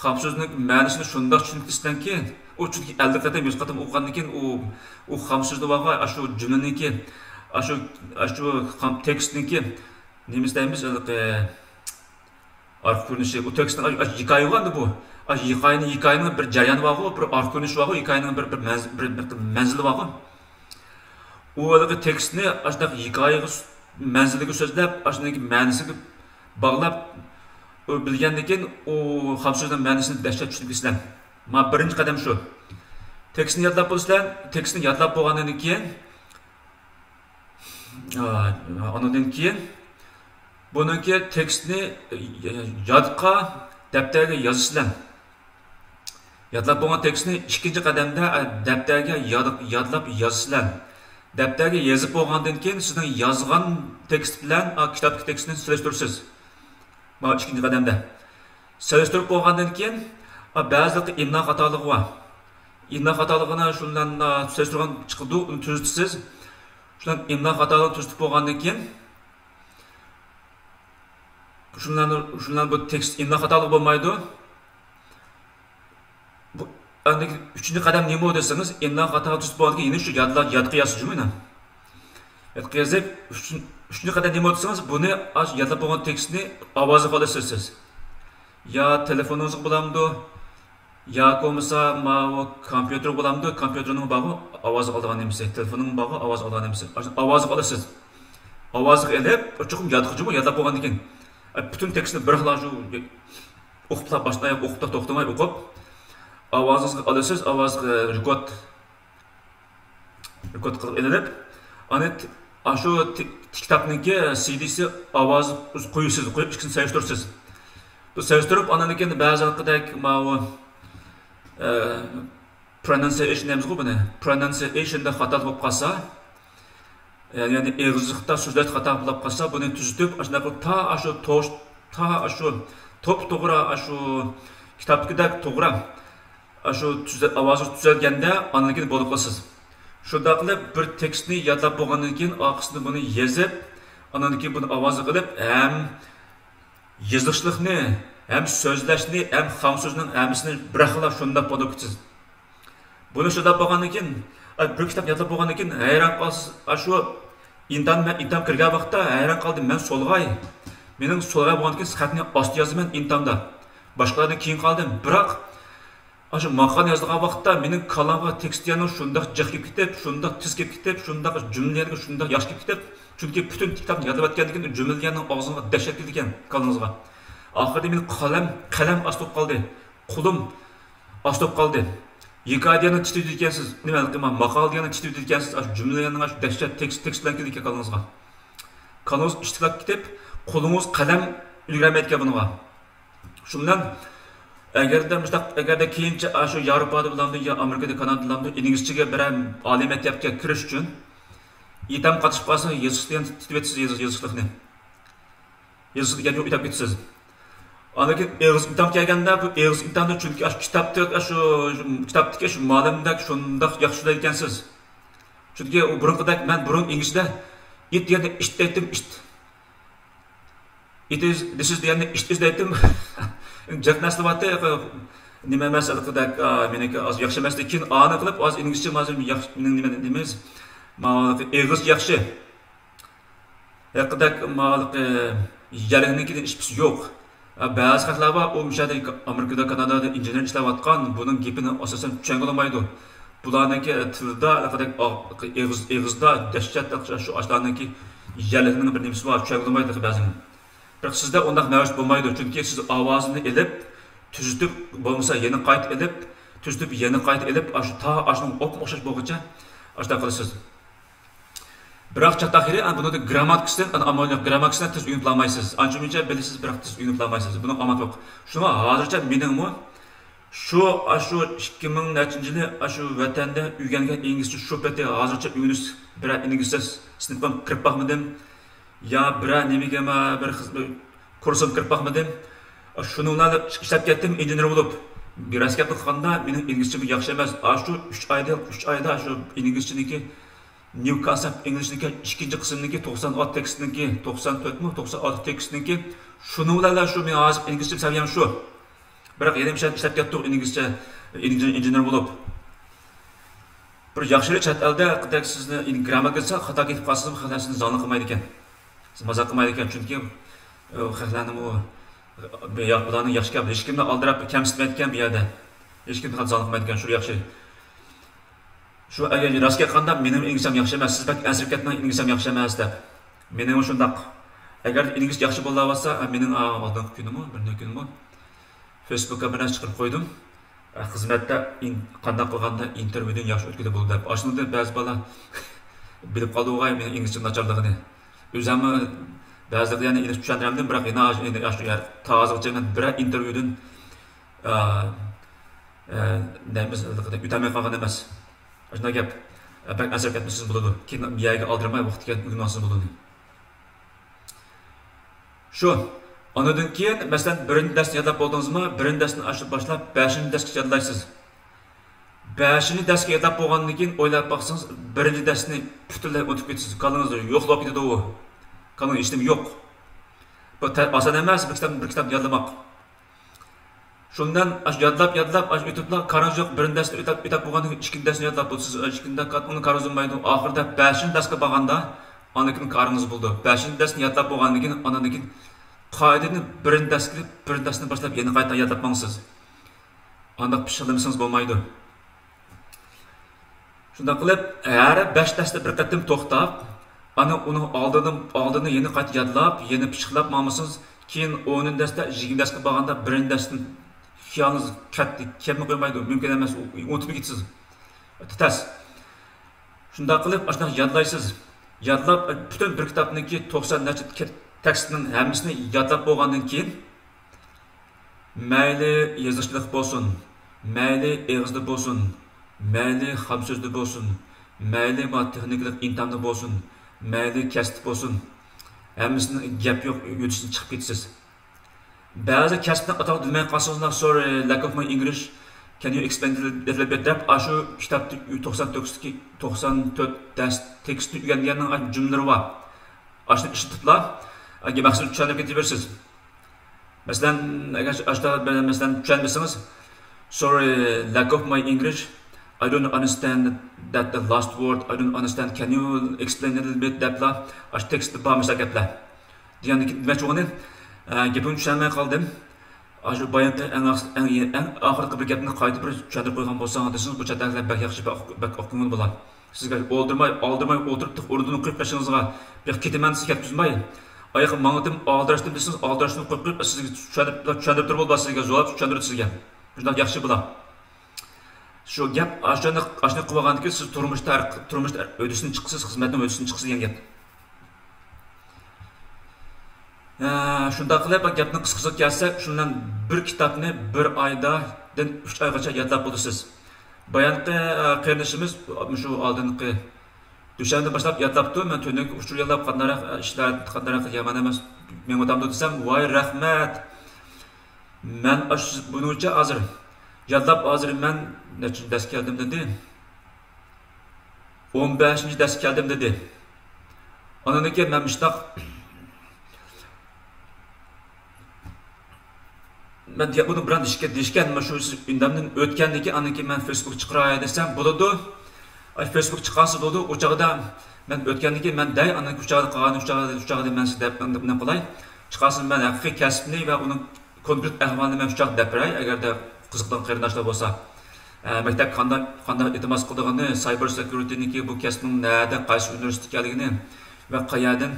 Xam so'zning ma'nosini shundoq tushuntirsizlarki, o chunki 50 qatam 100 qatam o'qigandan keyin o xam so'zni bo'lgan shu jumlaniki, shu xam tekstniki nima deymiz, arka ko'rinishi, o tekstning hikoya bo'lganda bu. Hikoyaning bir jarayoni bor, bir arka ko'rinishi bor, hikoyaning bir manzili bor. O tekstni aşağıdaki hikayeyi menzilini sözlep, aşağıdaki ma'nosini bağlap bilgandan keyin o ham so'zning ma'nosini dahshat tushunib sizlar. Ma birinchi qadam shu. Tekstni yodlab bo'lsizlar, tekstni yodlab bo'lgandan keyin ondan keyin buniki tekstni yodqa daftarga yozisizlar. Yodlab bo'lgan tekstni ikkinchi qadamda daftarga yodlab yozisizlar. Daftarga yazib bo'lgandan keyin sizning yozgan tekst bilan kitobdagi tekstni solishtirasiz. Mana ikkinchi qadamda. Solishtirib bo'lgandan keyin ba'zi imlo xatoligi bor. Imlo xatoligini shundan solishtirgan chiqdi, uni tuzatasiz. Shundan imlo xatoligini tuzatib bo'lgandan keyin shundan bu tekst imlo xatoligi bo'lmaydi. Andaki üçüncü qadam nima bo'ldi desangiz, imlo xato tuzib bo'lgan yine shu yodga yozasiz mana. Yodga yozib, üçüncü qadam nima desangiz, buni yodlab bo'lgan tekstni ovozga olasiz siz. Ya telefoningizga bo'lamdi, ya bo'lmasa kompyuter bo'lamdi, kompyuterning bog'i ovozga oladigan nimasi, telefonning bog'i ovoz oladigan nimasi. Ovozga olasiz. Ovozga elib, cho'qim yodlab bo'lgandan keyin bütün tekstni bir xil o'qib boshlayib, o'qib to'xtamay o'qib ovozingizga olasiz, ovozga rekord qilib elinib, ana shu kitobningki CD'si ovoz qo'yisiz, qo'yib ikkisini solishtirasiz. Bu solishtirib, andan keyin ba'zi vaqtdek pronunciation deymiz buni. Pronunciationda xato bo'lib qolsa, ya'ni eg'izlikda so'zlash xato bo'lib qolsa, buni tuzitib, shunaqa to'g'ri shu kitobdagidek to'g'ri shu ovozni tuzalganda andan keyin bo'lib qolasiz. Shunday qilib bir tekstni yodlab bo'lgandan keyin oxirida buni yozib, andan keyin buni ovozga qilib, ham yozishlikni, ham so'zlashni, ham xam so'zning hammasini bir xil shunday bo'lib ketasiz. Buni shunday bo'lgandan keyin bir kitob yodlab bo'lgandan keyin hayron qolasiz. Shu intam kirgan vaqtda hayron qoldim, men so'lg'ay. Mening so'lg'ay bo'lgandan keyin xatni osti yozaman intamda. Boshqalardan keyin qoldim. Biroq Aşı maqal yazdığı vaqtda mening kalamga tekstiyani shundoq jiqib ketib, shundoq tiz kelib ketib, shundoq jumlalarga shundoq yosh kelib ketib, chunki butun kitobni yodlab o'tgandan keyin jumlalarning og'zingga dahshat keldi ekan qalbingizga. Oxirida men qalam ostib qoldi. Qo'lim ostib qoldi. Hikoyani titib ekansiz, nima qilman? Maqolani titib ekansiz, jumlalarning shu dahshat tekst bilan keldi ekan qalbingizga. Qalbingiz ishtiqlab ketib, qo'lingiz qalam ulgurmayotgan bunga. Shu bilan agarda keyincha shu Yevropada bo'lamdi yo Amerikada, Kanadada bo'lamdi, inglizchaga bir oliy maktabga kirish uchun yetam qatishib qolsa, yozishni titib etsiz, yozishlikni. Yozishni yana o'tab ketasiz. Anaki eg'iz imtihon kelganda bu eg'iz imtihonda chunki kitobdagi shu ma'lumotda shundoq yaxshi ekansiz. Chunki u burunqidek men burun inglizda it deganda ish aytdim, ish. This is deganda ish aytdim. Jaknasli vaqtda nima masala qildik, meniki az yaxshi emas lekin ani qilib az inglizcha mazmun yaxshi nima deymiz? Ma'lumot eg'iz yaxshi. Yaqindak ma'lumot yalinnikidan ish yo'q. Ba'zi xalqlar bor, u mishada Amerikada, Kanadada injener ishlayotgan, buning gapini asosan tushunga olmaydi. Bularniki tilda yaqindak eg'izda dahshat shu ashlarniki yalinning bir nimasi bor, tushunga olmaydi ba'zan. Biroq sizda undaq mavjud bo'lmaydi, chunki siz ovozni elib, tuzitib bo'lmasa yana qayt elib, tuzitib yana qayt elib, ashning o'xshash bo'lguncha ashda qilasiz. Biroq chaqtaqiri buni grammatikasidan, amaliyot grammatikasidan tez uyunib olmaysiz. Ancha-muncha bilasiz, biroq tez uyunib olmaysiz. Buni amat yo'q. Shunga hozircha meningmi shu 2000-yili shu vatanda uygangan inglizcha shu paytda hozircha uyunish bir inglizcha sinfim kirib baxmadim. Ya bir nimaga bir kursim kirib baxmadim. Shuningni ishlab ketdim, injener bo'lib. Raskatni qilganda mening inglizcham yaxshi emas. Shu 3 oyda shu inglizchaniki New Concept English'deki ikinci kısımdaki 96 tekstindeki 94 mu 96 tekstindeki şunu bilenler şu men hazır İngilizce seviyem şu. Bırak yedim şey işlep yaptık İngilizce injener bulup. Bir yaxşı chat elde qıdak sizni grammar qilsa xato ketib qolsangiz xatosini zonni qilmaydi ekan. Siz mazaq qilmaydi ekan chunki xatlarni bu bularni yaxshi gap hech kimni aldirab kamsitmaydi ekan bu yerda. Hech kim zonni qilmaydi ekan shu yaxshi. Şu agar rastga qanda mening İngilizcem yaxshi emas, siz bak asrib ketmang İngilizcem yaxshi emas deb. Mening shundaq. Agar İngiliz yaxshi bo'laversa, mening oldingi kunimi, bir kunimi Facebook'a bir narsa chiqarib qo'ydim. Xizmatda qanday qilganda intervyudan yaxshi o'tkazib bo'ldi deb. Aslida ba'zi bola bilib qoldi o'g'ay mening İngilizcem nacharligini. O'zimni ba'zilarda yana ingliz tushuntiramadim, biroq endi yaxshi tozig'icha men bir intervyudan neyimiz o'tamay qolgan emas. Aslında gap pek asır etmişsiniz buludu. Keyin bir yerga aldırmay vaqtga uyg'unasiz buludu. Shu, ondan keyin masalan birinchi darsni yodlab bo'ldingizmi? Birinchi darsni ochib boshlab 5-chi darsga yodlaysiz. 5-chi darsga yodlab bo'lgandan keyin o'ylab baqsangiz, birinchi darsni butunlay o'tib ketasiz. Qalingizda yo'qlab ketadi u. Qaling ishim yo'q. Bu oson emas, bir kitob yodlamoq. Şundan yodlab o'tiblar, qarang yo'q, birinchi darsni o'tab bo'lgandan keyin ikkinchi darsni yodlab bo'lsiz. Ikkinchi uni qarang bo'lmaydi. Oxirida 5-chi darsga borganda anikin qaringiz bo'ldi. 5-chi darsni yodlab bo'lgandan keyin ondan keyin qoidani birinchi darsni boshlab yana qayta yodlab mangsiz. Undaq pishqilmasangiz bo'lmaydi. Shunday qilib, har 5 darsda bir qatim to'xtab, ana uni oldini yana qayta yodlab, yana pishqilab mangsiz. Keyin 10 darsda 20 darsga borganda birinchi darsni xiyoliniz katta kelmay qo'ymaydi, mumkin emas, unutib ketasiz. Tutas. Shunday qilib, ashuna yodlaysiz. Yodlab butun bir kitobniki 90 nacha tekstning hammasini yodlab bo'lgandan keyin mayli yozishlik bo'lsin, mayli og'izda bo'lsin, mayli xam so'zda bo'lsin, mayli texniklik imtihonda bo'lsin, mayli kasb bo'lsin, hammasini gap yo'q yutishdan chiqib ketasiz. Ba'zi kasbni atoq bilmay qolsangiz, sorry, lack of my English, can you explain a little bit deb shu kitobda 94 dars tekstni o'rganganning jumlalari bor. Ashuni ishlatiblar, agar maqsad tushunib ketaverasiz. Masalan, agar masalan tushunmasangiz, sorry, lack of my English, I don't understand that the last word, I don't understand, can you explain a little bit deblar, ash tekstni bor gaplar. Deganda nima cho'g'ini gapimni tushunmay qoldim. Ash bayonda eng oxirgi bir gapni qayta bir tushuntirib qo'ygan bo'lsangiz, desangiz bu chatdagilar bak yaxshi bak o'qinglar bo'lar. Sizga oldirmay o'tirib o'rnini qo'yib qo'yishingizga bir ketaman siz ketkizmay. Oyoq mangdim oldirishdim desangiz, oldirishni qo'yib sizga tushuntirib turib bo'lsa sizga javob tushuntirib sizga. Shunday yaxshi bo'lar. Şu gap ashuni qilib olgandan siz turmushda o'dishdan chiqsiz, xizmatdan o'dishdan chiqsiz degan gap. Shunda qilib gapni qisqasiga kelsak, shundan bir kitobni bir oydan 3 oygacha yodlab bo'lasiz. Bayonda qarinishimiz shu oldingi dushanba boshlab yodlabdi. Men tunni uch yodlab qandaroq ishlar qandaroq yomon emas. Men odamda desam, voy rahmat. Men buncha hozir yodlab hozir men nechinchi dars keldim dedi. 15-chi dars keldim dedi. Ondan keyin men mishtoq ben bunu bilan dishgan shu undamdan o'tgandan keyin andan keyin men Facebook chiqaray desam bo'ladi. Facebook chiqarsa bo'ladi. O'chog'ida men o'tgandan keyin men day andan o'chog'ida qolgan o'chog'ida men sizga nima qilay? Chiqarsa men haqiqiy kasbni va uning konkret ahvolini men o'chog'ida gapiray agarda qiziqdan qarindoshlar bo'lsa. Maktab qanday iltimos qilganini, cyber security'niki bu kasbning nada qaysi universitet ekanligini va qayerdan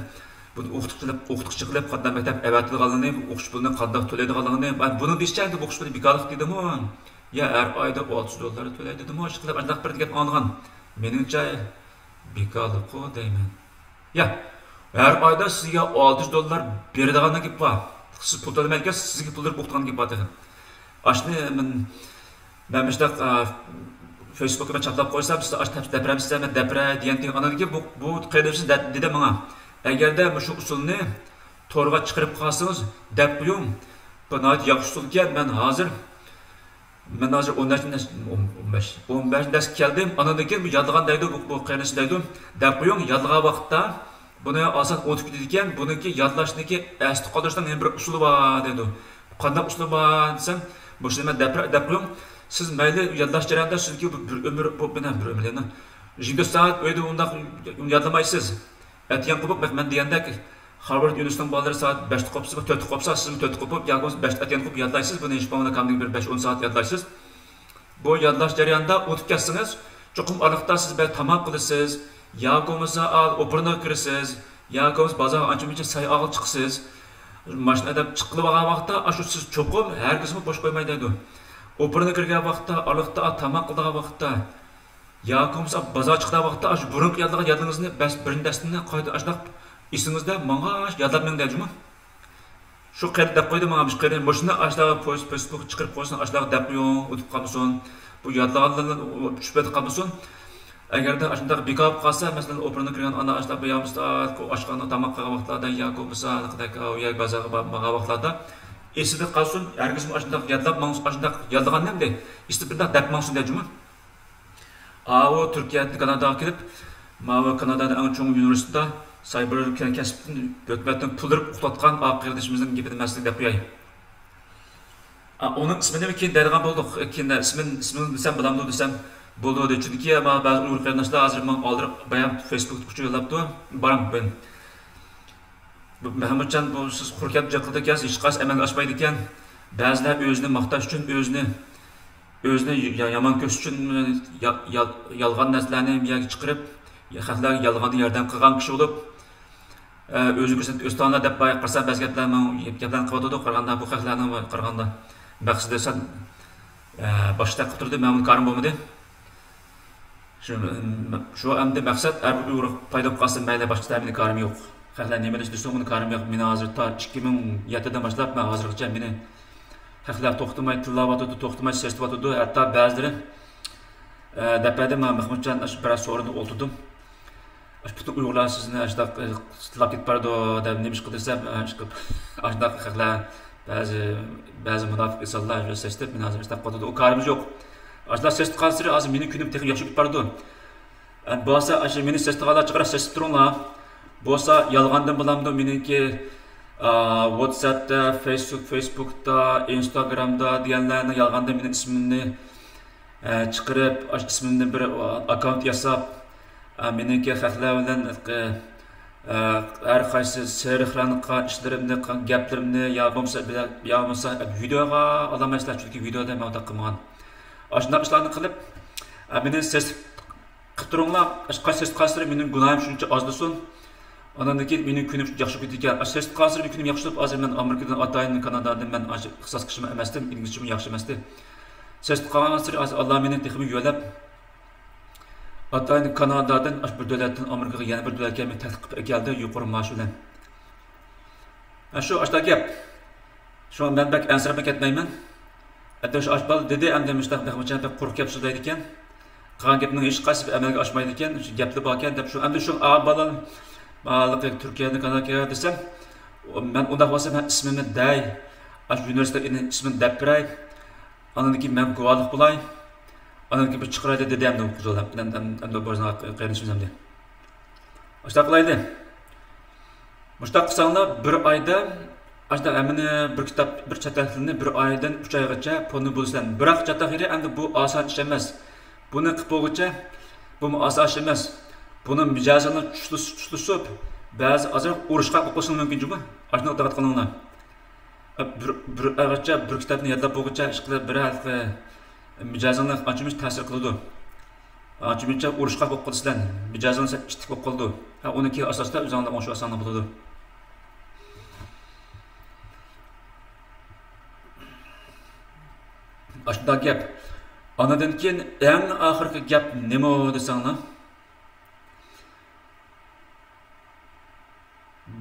bu o'qituvchi qilib qanday maktab avatilganligini, o'qish pulini qanday to'laydiganligini, buni deyishchandi o'qish puli bekorlik dedimi? Ya har oyda 600 dollar to'laydi dedimi? Shu qilib aniq bir gap olgan. Meningcha bekorlik deyman. Ya har oyda sizga 600 dollar beradigan gap bor. Siz pul to'lamayotgan, sizga pul berib o'qitgan gap bor degan. Ashni men mishtoq Facebook'ga chaplab qo'ysam, siz dapramsizmi, dapra degan anadagi bu qaydasiz dedi menga. Agarda shu usulni to'g'ri chiqarib qolsangiz, deb qo'ying. Bu yaxshi usul ekan. Men hozir Men hozir 15 ders keldim. Anadan keyin bu yadlagan deydi, bu qaynisi deydi. Deb qo'ying, yadlagan vaqtda buni oson o'tib ketadi ekan. Buniki yadlashniki asli qoldirishdan bir usuli bor deydi. Qanday usuli bor desam, bu shuni deb qo'ying. Siz mayli yadlash jarayonida sizga bir umr bu bilan bir umrni 20 soat uyda undaq yadlamaysiz. Atiyan qilib men degandek Harvard Universitetining bolalar soat 5 qopsa, 4 qopsa, siz 4 qopib, yoki 5 atiyan qilib yadlaysiz. Buni hech bo'lmaganda kamlik bir 5-10 soat yadlaysiz. Bu yadlash jarayonida o'tib ketsangiz, cho'qim ariqda siz bir tamoq qilasiz, yoki bo'lmasa operaga kirasiz, yoki bo'lmasa bozor ancha-muncha sayyohga chiqsiz. Mashinada chiqib olgan vaqtda, shu siz cho'qim hargizmi bo'sh qo'ymaydi. Operaga kirgan vaqtda, ariqda tamoq qilgan vaqtda, yoki bo'lmasa bozor chiqqan vaqtda shu burun yadlagan yadlingizni birinchi darsni qayta ashnaq esingizda menga yadlab meng deydi. Şu qayda deb qo'ydi menga bir qayda boshini ashlaga Facebook chiqarib qo'ysin, ashlaga deb qo'ying, o'tib qolmasin. Bu yadlaganlardan tushib qolmasin. Agarda ashunday bekab qolsa, masalan, operani kirgan ana ashlab qo'yamizda, oshqanda tamoq qilgan vaqtlarda yoki bo'lmasa yoki bozorga borgan vaqtlarda esida qolsin. Hargiz ashunday yadlab menga ashunday yadlagan nima deydi? İstibirda deb mengsin deydi. O Turkiyadan Kanadaga kelib, mana Kanadada eng chong universitetda Cyber kasbni hökumatdan puldirib uxlatgan aqırdışımızın gapini maslik deb qo'yay. Onun ismini keyin deydigan bo'ldik. Keyin ismini desam bo'lamdi desam bo'ldi. Chunki ba'zi uyg'ur qarindoshlar hozir men oldirib bayan Facebookda kuchib yo'llabdi. Boram ben. Muhammadjon bu siz qurkab jaqilda ekansiz, hech qas amalga oshmaydi ekan. Ba'zilar o'zini maqtash uchun o'zini yomon ko'rish uchun yolg'on narsalarni yoki chiqarib, xalqlarga yolg'on yordam qilgan kishi bo'lib Öztanlar deb qarasam ba'zi gaplarni qilyotdi, qaraganda bu xalqlarning qaraganda maqsadi san boshda qilib turdi, men qarim bo'lmadi. Shu endi maqsad har bir uyg'ur paydo qolsa mayli boshqa meni qarim yo'q. Xalqlar nima deydi, meni qarim yo'q. Meni hozir ta 2007dan boshlab men hozirgacha meni xalqlar to'xtamay tillayotdi, to'xtamay seslayotdi. Hatto ba'zilari dapada men Mahmudjon biroz so'rida o'tirdim. Bütün uyg'urlar sizni ashda tilab ketib bardi deb nima ish qilsam, ashda xalqlar ba'zi munofiq insonlar sesdib meni hozir istab qoldi. O qarimiz yo'q. Ashda ses qilsiri hozir meni kunim texnik yaxshi ketib bardi. Bo'lsa ash meni ses qilganlar chiqara ses turinglar. Bo'lsa yolg'ondan bilamdi meniki WhatsAppda, Facebookda, Instagramda deganlarni yolg'onda meni ismimni chiqarib, ash ismimni bir akkaunt yasab meniki xalqlar bilan har qaysi sirlarni, ishlarimni, gaplarimni yo bo'lmasa videoga olamaslar, chunki videoda men undaq qilmagan. Ashunday ishlarni qilib, meni ses qilib turinglar, qaysi ses qilsam mening gunohim shuncha ozlasin. Ondan keyin mening kunim yaxshi ketgan. Ses qilsam mening kunim yaxshi bo'lib, hozir men Amerikadan, Atayin, Kanadadan men ixtisos qilishim emasdim, ilgishim yaxshi emasdi. Ses qilgansir Alloh meni texnik yo'lab Atayin Kanadadan bir davlatdan Amerikaga yana bir davlatga men taklif qilib keldi yuqori maosh bilan. Shu ashda gap. Shu men bak ansirab ketmayman. Atash ashbal dedi endi mushtaq Mahmudjon deb qo'rqib so'zlaydi ekan. Qilgan gapning hech qaysi amalga oshmaydi ekan. Shu gapli bor ekan deb shu endi shu bola ma'lum Turkiyadan Kanadaga desam, men unda bo'lsa men ismimni day, ash universitetning ismini deb beray. Ondan keyin men guvohlik bo'lay. Ondan keyin bir chiqaradi dedimdi qizlar. Endi bo'zna qaynishimizda. Ashta qilaydi. Mushtaq qilsanglar bir oyda ashta hamini bir kitob, bir chet tilini bir oydan 3 oygacha pulni bo'lsan. Biroq chatahiri endi bu oson ish emas. Buni qilib bo'lguncha bu oson ish emas. Buni mijozini tushlisib, ba'zi azroq urushqa qo'shilishi mumkin-ku. Ashuni o'taqat qilinglar. Bir oygacha bir kitobni yodlab bo'lguncha ish qilib bir hafta mijozini anchamiz ta'sir qiladi. Anchamiz urushqa qo'yib qo'yishdan mijozini ishtik qo'yib qoldi. Uniki asosda o'zingizda o'sha oson bo'ladi. Ashunda gap. Anadan keyin eng oxirgi gap nima desanglar?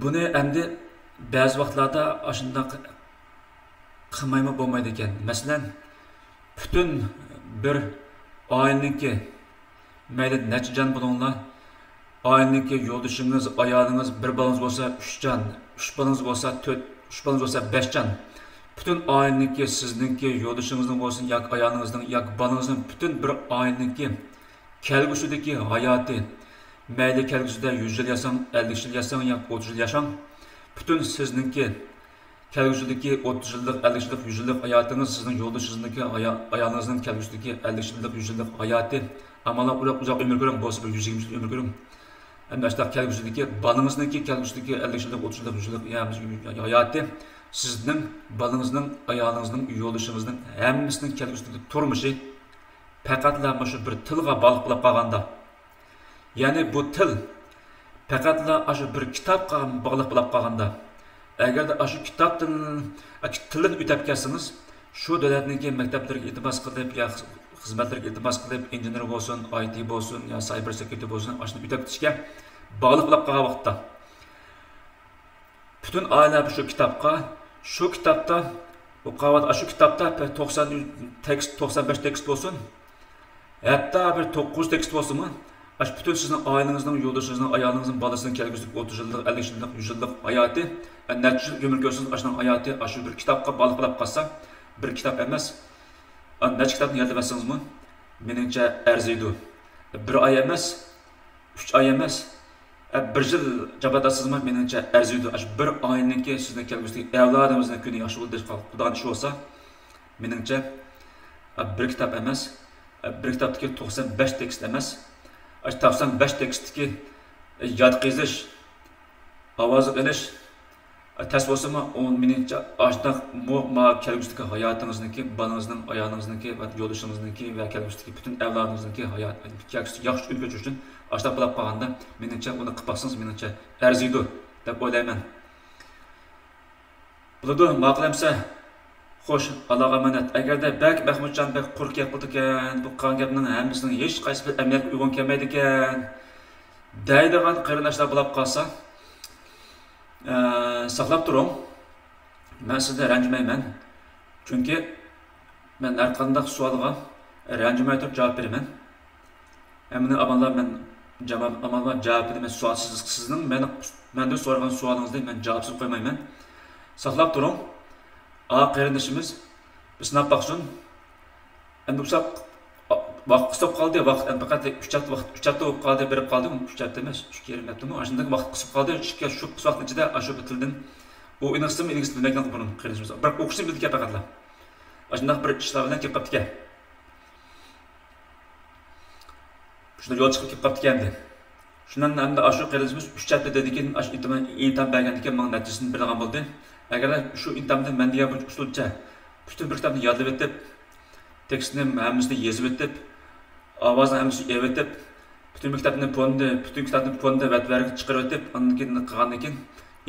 Buni endi ba'zi vaqtlarda ashunda qilmaymi bo'lmaydi ekan. Masalan, bütün bir aileniki mayli necha jon bo'linglar, aileniki yo'ldoshingiz, ayolingiz bir bolangiz bo'lsa 3 jon, 3 bolangiz bo'lsa 4, 3 bolangiz bo'lsa 5 jon. bütün aileniki, sizningki, yo'ldoshingizning bo'lsin, yoki ayolingizning, yoki bolangizning bütün bir aileniki kelgusidagi hayoti, mayli kelgusida 100 yil yasang, 50 yil yasang yoki 30 yil yashang, bütün sizningki kelgusidagi 30 yillik, 50 yillik, 100 yillik hayotingiz, sizning yo'ldoshingizniki, ayolingizning kelgusidagi 50 yillik, 100 yillik hayoti, amallar uzoq umr ko'ring, bo'lsa 120 yil umr ko'ring. Hem de kelgusidagi balangizning kelgusidagi 50 yillik, 30 yillik, 100 yillik hayoti, sizning balangizning, ayolingizning, yo'ldashingizning hammasining kelgusidagi turmushi faqatla shu bir tilga bog'liq bo'lib qolganda, ya'ni bu til faqatla shu bir kitobga bog'liq bo'lib qolganda, agarda shu kitobdan tilni o'tab kelsangiz, shu davlatniki maktablarga iltimos qilib, yo xizmatlarga iltimos qilib, injener bo'lsin, IT bo'lsin, yo cyber security bo'lsin, ashuni o'tab ketishga bog'liq bo'lib qolgan vaqtda, bütün aile şu kitapta o'qiyot, shu kitapta 90 tekst, 95 tekst bo'lsin, hatta bir 9 tekst bo'lsinmi, ash bütün sizning oilangizning, yo'ldashingizning, ayolingizning, bolasinin kelgusidagi 30 yillik, 50 yillik, 100 yillik hayoti, necha yil umr ko'rsangiz, ashning hayoti shu bir kitobga bog'liq bo'lib qolsa, bir kitob emas, necha kitobni yodlamasangizmi, meningcha arziydi. Bir oy emas, 3 oy emas, bir yil jabadasizmi, meningcha arziydi. Bir oyninki sizning kelgusidagi avlodimizning kuni yaxshi bo'ldi, xudoning ishi bo'lsa, meningcha bir kitob emas, bir kitobdagi 95 tekst emas, 95 tekstdagi yod qizish, ovoz qilish, tasvosimi, meningcha ashundoq kelgusidagi hayotingizniki, bolangizning, ayolingizning va yo'ldoshingizniki va kelgusidagi bütün avlodingizniki hayot yaxshi kun ko'chish uchun ashundoq bo'lib qolganda, meningcha uni qilib baksangiz, meningcha arziydi deb o'ylayman. Bo'ladi, ma'qulamsa, xo'sh, Allohga amonat. Agarda Mahmudjon bek qo'rqib qoldi ekan, bu qilgan gapning hammasining hech qaysi bir ahamiyatga uyg'un kelmaydi ekan, deydigan qarindoshlar bo'lib qolsa, saqlab turing. Men sizdan ranjimayman. Chunki men har qanday savolga ranjimay turib javob beraman. Hamma amallar men amallar javob beraman. Sizning mendan so'ragan savolingizni men javobsiz qo'ymayman. Saqlab turing. Qarindishimiz biz sinab baqsin. Endi uzoq vaqt qisib qoldi, vaqt faqat 3 hafta bo'lib qoldi, berib qoldi, 3 hafta emas, 3 hafta. Ashunday vaqt qisib qoldi, shu vaqt ichida shu tildan u ingilismi bilmaydigan buni qarindishimiz. Biroq o'qishni bildik faqatlar. Ashunday bir ishlar bilan kelib qoldi. Shunda yo'l chiqib kelib qoldi endi. Shundan endi shu qarindishimiz 3 hafta dedikin, imtihon bergan ekan, men natijasini bilgan bo'ldi. Agar shu imtihonda men degan bir usulcha bütün bir kitobni yodlab etib, tekstni hammasini yozib etib, ovozni hammasini evib etib, bütün kitobni fonda vatlarga chiqarib etib, undan keyin qilgandan keyin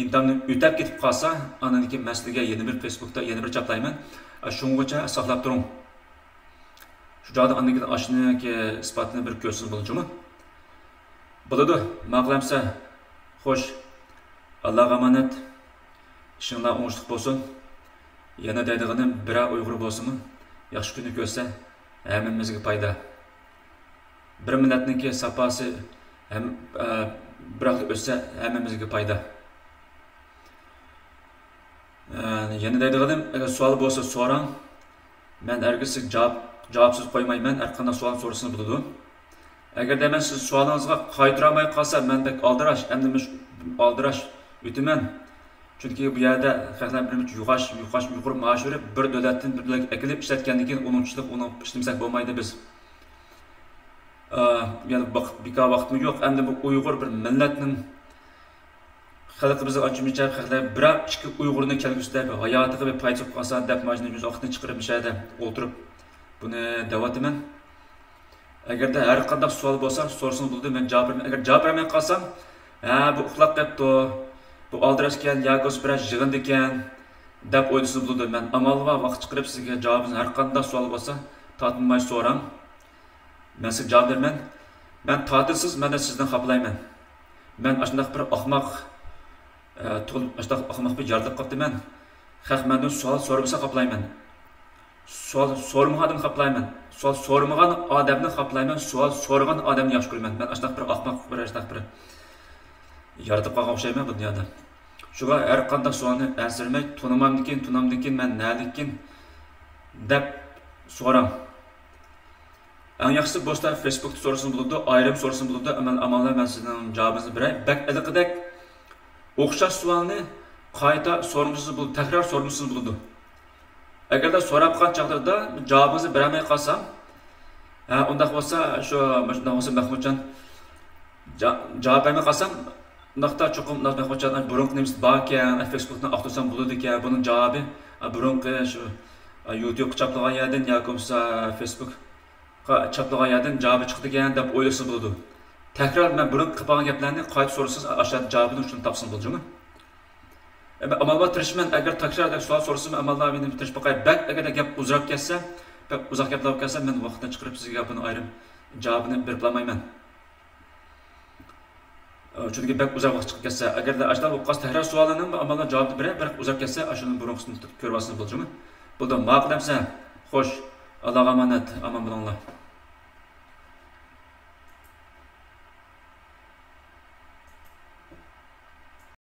imtihonni o'tab ketib qolsa, undan keyin masalaga yana bir Facebookda yana bir chaplayman. Shungacha saqlab turing. Shu joyda undan keyin ashuniki isbotini bir ko'rsiz bo'lajimi? Bo'ladi, ma'qulamsa, xo'sh, Allohga omonat. İşinlar oңushliq bo'lsin. Yana deydiganim, biror Uyg'ur bo'lsinmi, yaxshi kunni ko'rsa, hammamizga foyda. Bir millatningki saposi ham biroq o'ssa, hammamizga foyda. Yana deydiganim, agar savol bo'lsa so'rang. Men hargiz javobsiz qo'ymayman. Har qanday savol so'rasangiz bo'ladi. Agar men siz savolingizga qaytara olmay qolsam, mendek aldirash o'taman. Çünkü bu yerde xalqlar bir yuqori maosh berib, bir davlatdan bir davlatga akilib ishlatgandan keyin uni ishlamasak bo'lmaydi biz. Yani bekor vaqtmi yo'q. Endi bu Uyg'ur bir millatning xalqimizga ochimcha xalqlar biror ikki Uyg'urning kelgusidagi hayotiga bir foyda qilsa deb majni biz vaqtni chiqarib mishada o'tirib buni da'vatiman. Agarda har qanday savol bo'lsa, so'rasangiz bo'ladi, men javob beraman. Agar javob bermay qolsam, bu uxlab ketdi. Bu aldirashgan yoki biraz yig'indi ekan deb o'ylasangiz bo'ladi. Men amalga vaqt chiqarib sizga javobingiz har qanday savol bo'lsa, tortinmay so'rang. Men sizga javob beraman. Men tortinsiz, men sizdan xafalayman. Men ashunday bir ahmoq bir yordam qilibman. Xalq mendan savol so'rasa xafalayman. Savol so'ramagan xafalayman. Savol so'ramagan odamni xafalayman. Savol so'ragan odamni yaxshi ko'raman. Men ashunday bir ahmoq bir yordam qilgan o'xshayman bu dunyoda. Şuğa her qanday sualni ansirmay, tunamdikin, men nalikin deb so'ram. Eng yaxshisi bo'star Facebookda so'rasin bo'ladi, ayrim so'rasin bo'ladi, amallar men sizning javobingizni beray. Bak iliqidek o'xshash savolni qayta so'rmisiz bo'ladi, takror so'rmisiz bo'ladi. Agarda so'rab qolgan chaqdirda javobingizni bermay qolsam, undaq bo'lsa, shu Mahmudjon javob bermay qolsam, undaqda cho'qim Mahmudjon burunqi nimasi bor ekan, Facebookdan aqtirsam bo'ladi ekan, buning javobi burunqi shu YouTube chaplagan yerdan yoki bo'lmasa Facebook chaplagan yerdan javobi chiqdi ekan deb o'ylasa bo'ladi. Takror men burun qilib qolgan gaplarni qayta so'rasangiz, aşağıda javobini shuni topsin bo'ldimi? Amallar tirishman, agar takror savol so'rasam, amallar meni tirish boqay. Bak agar gap uzroq ketsa, uzoq gaplar kelsa, men vaqtdan chiqarib sizga buni ayrim javobini berib olmayman. Chunki bak uzoq vaqt chiqib ketsa, agarda ashlar o'qas takror savolini amallar javobni berib, bir uzoq ketsa, ashuni burunqisini ko'rib olsangiz bo'ldimi? Bo'ldi, ma'qul demsa, xo'sh, Allohga omonat, omon bo'linglar.